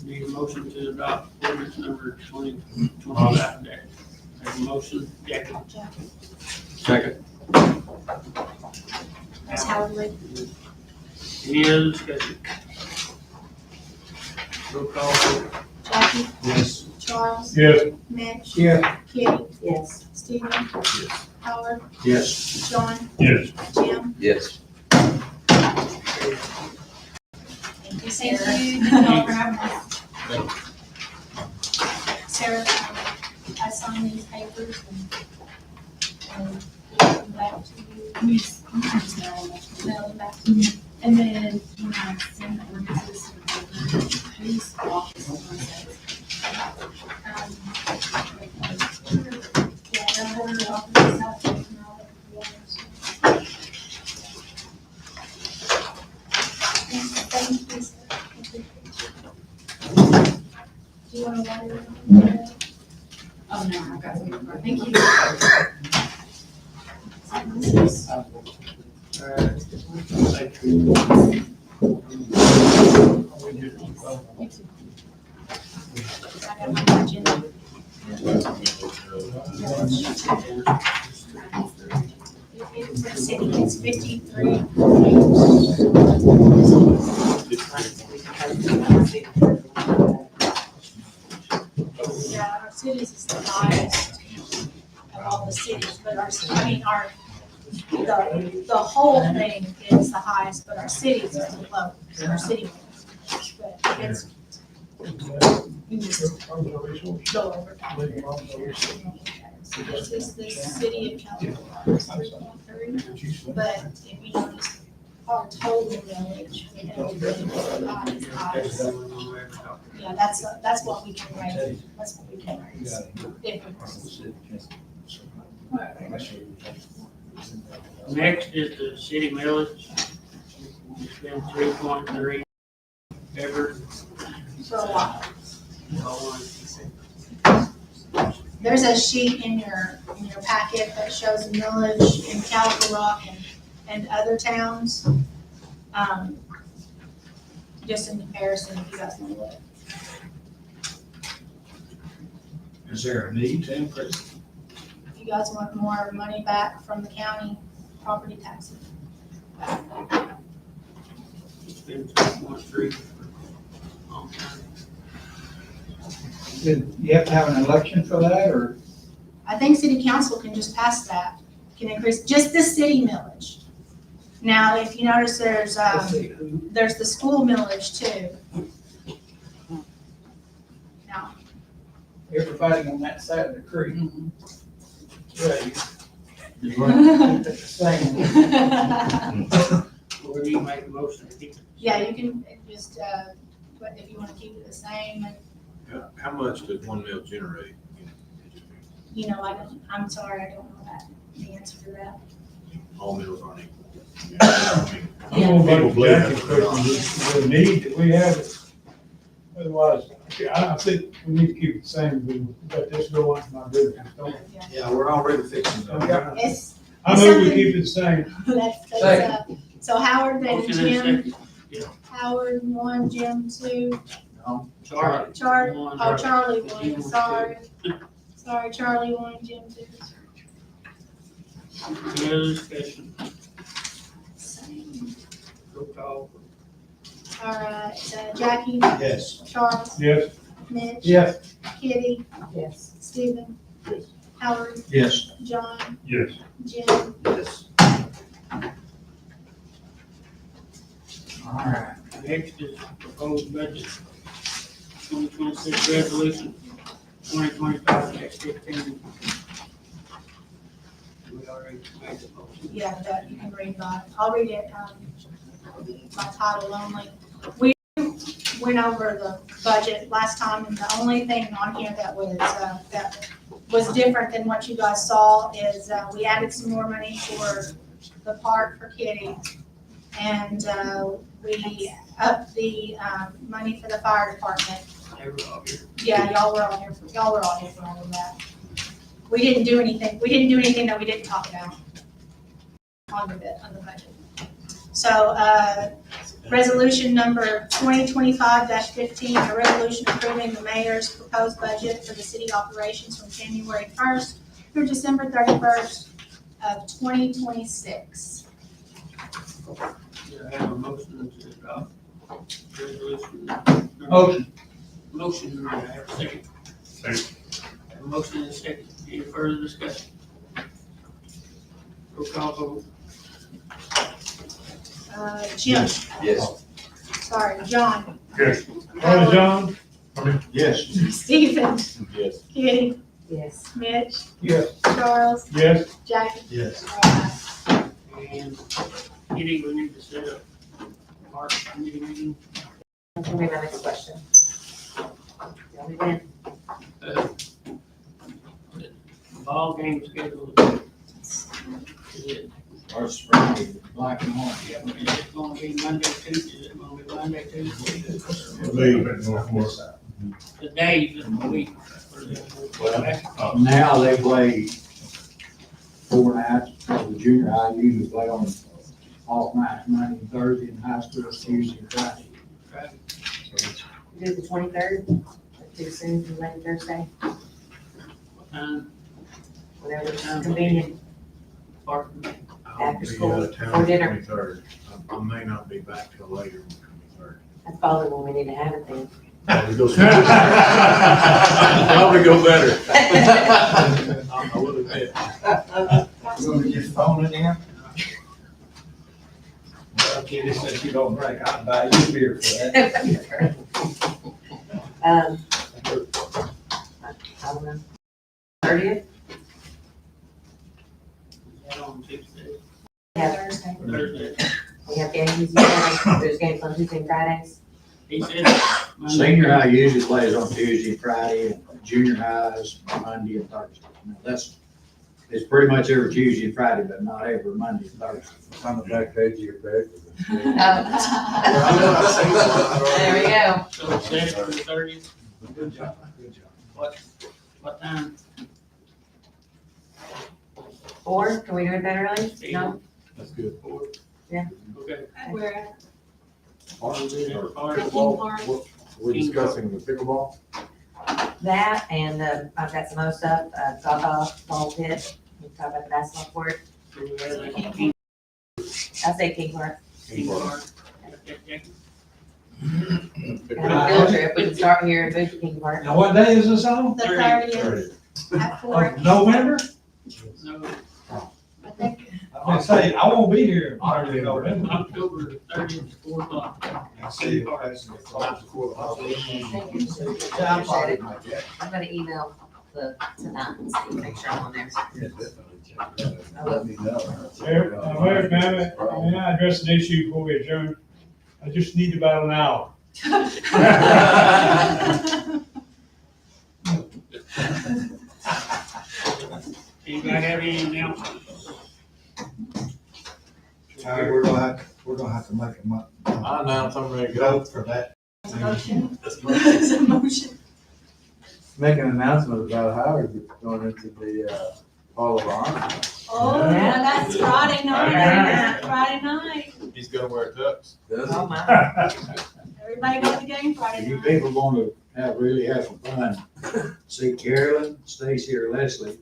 Need a motion to adopt ordinance number 2025. Have a motion, Jackie. Second. Ms. Howard Lee. Any other discussion? Roll call vote. Jackie, Yes. Charles, Yes. Mitch, Yeah. Kitty, Yes. Stephen, Howard, Yes. John, Yes. Jim. Yes. Thank you, Sarah. Thank you. Thank you for having us. Sarah, I signed these papers and give them back to you. Yes, I'm just Mail them back to you. And then when I send the ordinances to the board, please walk this one. Yeah, they'll hold it off the south and all the others. Thank you. Do you want to write it? Oh, no, I've got to. Thank you. Thank you. I got my agenda. The city is 53. Yeah, our cities is the highest of all the cities, but the whole thing is the highest, but our cities is the lowest, our city. But it's, we just go over that. So this is the city of California, 3.3, but if you notice, our total village, we have the highest. Yeah, that's what we can raise, that's what we can raise. Difference. Next is the city millage. It's been 3.3 ever. For a while. There's a sheet in your packet that shows the millage in Calico Rock and other towns. Just in comparison, if you guys want to look. Is there a need to increase? If you guys want more money back from the county property taxes. It's been 3.3 for a long time. Did you have to have an election for that, or? I think city council can just pass that, can increase just the city millage. Now, if you notice, there's the school millage too. Now, Everybody on that side of the creek. Or do you make a motion to keep it? yeah, you can just, but if you want to keep it the same, and How much does 1 mil generate? you know, I'm sorry, I don't know the answer to that. All meals aren't equal. I'm going back People to believe Jackie's question, the need that we have, otherwise, I think we need to keep it the same, we let this go on, my business, don't we? Yeah, we're already fixing that. It's, I know we keep it the same. so Howard and Motion and Jim, second. Howard one, Jim two, Charlie. Charlie one, sorry. Sorry, Charlie one, Jim two. Any other discussion? Roll call. All right, Jackie, Yes. Charles, Yes. Mitch. Yes. Kitty, Yes. Stephen. Yes. Howard, Yes. John, Yes. Jim. Yes. All right. Next is proposed budget, 2026 resolution, 2025-15. We already made the motion. Yeah, that you can read by, I'll read it, by title only. We went over the budget last time, and the only thing on here that was different than what you guys saw is, we added some more money for the park for Kitty. And, we upped the, money for the fire department. They were all here. Yeah, y'all were all here for all of that. We didn't do anything that we didn't talk about on the budget. So, resolution number 2025-15, a resolution approving the mayor's proposed budget for the city operations from January 1st through December 31st of 2026. Do I have a motion to adopt resolution? Motion. Motion, do I have a second? Second. Have a motion and a second. Any further discussion? Roll call vote. Jim, Yes. sorry, John, Yes. John? Yes. Stephen, Yes. Kitty, Yes. Mitch, Yes. Charles, Yes. Jackie. Yes. And Kitty, we need to set up March committee meeting. That's gonna be my next question. Tell me when. Ball game schedule. Is it, Our spring, black and white. is it gonna be Monday, Tuesday? Is it gonna be Monday, Tuesday? The days of the week. Now they play 4 nights, the junior high usually play on off nights, Monday and Thursday, and high school Tuesday and Friday. We do the 23rd, too soon, too late Thursday, whatever's convenient after school or dinner. 23rd. I may not be back till later on the 23rd. That's probably when we need to have it then. Probably go better. I will admit. You want to just phone it in? Well, Kitty said she don't drink, I'll buy you a beer for that. I don't know. 30th? Is that on Tuesday? Yeah. Thursday. Thursday? We have games, there's games on Tuesday and Fridays. He said. Monday. Senior high usually plays on Tuesday, Friday, and junior high is Monday and Thursday. Now, it's pretty much every Tuesday and Friday, but not every Monday and Thursday. It's on the back page of your paper. There we go. So set it for the 30th. Good job, good job. What time? 4, can we do it that early? No? That's good. Okay. We're at Pickleball, we're discussing the pickleball. That, and I've got some other stuff, golf ball pit, we talk about the basketball court. So we have a King I say King Park. Park. Have a field trip, we can start here and move to King Park. Now, what day is this on? the 30th at 4. November? No, I think, I was gonna say, I won't be here. in November. October 30th, 4 o'clock. See, I'm gonna email tonight and see, make sure I'm on there. I will. Mayor, may I address an issue before we adjourn? I just need about an hour. Anybody have any announcements? We're gonna have to make a I announce I'm ready to go. vote for that. Motion. Make an announcement about Howard going into the Hall of Honor. Oh, yeah, that's Friday night, Friday night. He's gonna wear tux. Does Oh, he? my. Everybody go to the game Friday You night. people want to really have some fun. See Carolyn, Stacy, or Leslie,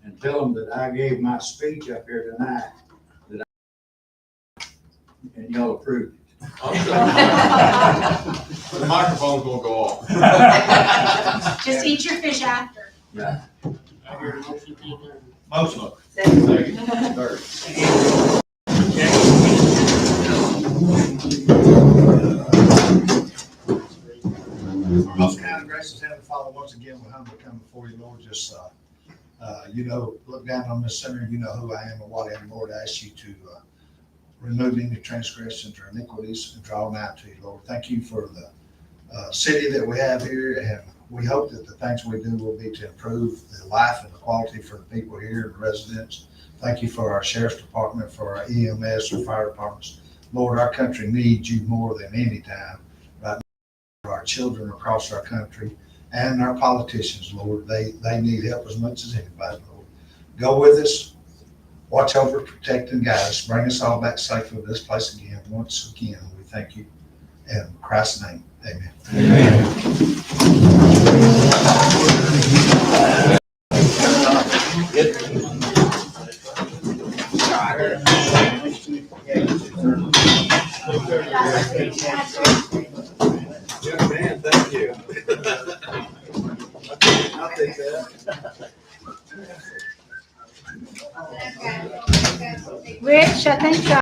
and tell them that I gave my speech up here tonight, and y'all approved it. The microphone's gonna go off. Just eat your fish after. I hear a motion to adjourn. Motion. Third. Most kind of gracious Heavenly Father, once again, we humbly come before you, Lord, just, look down on this sinner, you know who I am and what I am, Lord, I ask you to, remove any transgressions or iniquities and draw nigh to you, Lord. Thank you for the, city that we have here, and we hope that the things we do will be to improve the life and the quality for the people here and residents. Thank you for our sheriff's department, for our EMS, our fire departments. Lord, our country needs you more than any time right now. For our children across our country and our politicians, Lord, they need help as much as anybody, Lord. Go with us, watch over, protect, and guide us. Bring us all back safely to this place again. Once again, we thank you. In Christ's name, amen. Young man, thank you. I'll take that. Rich, I think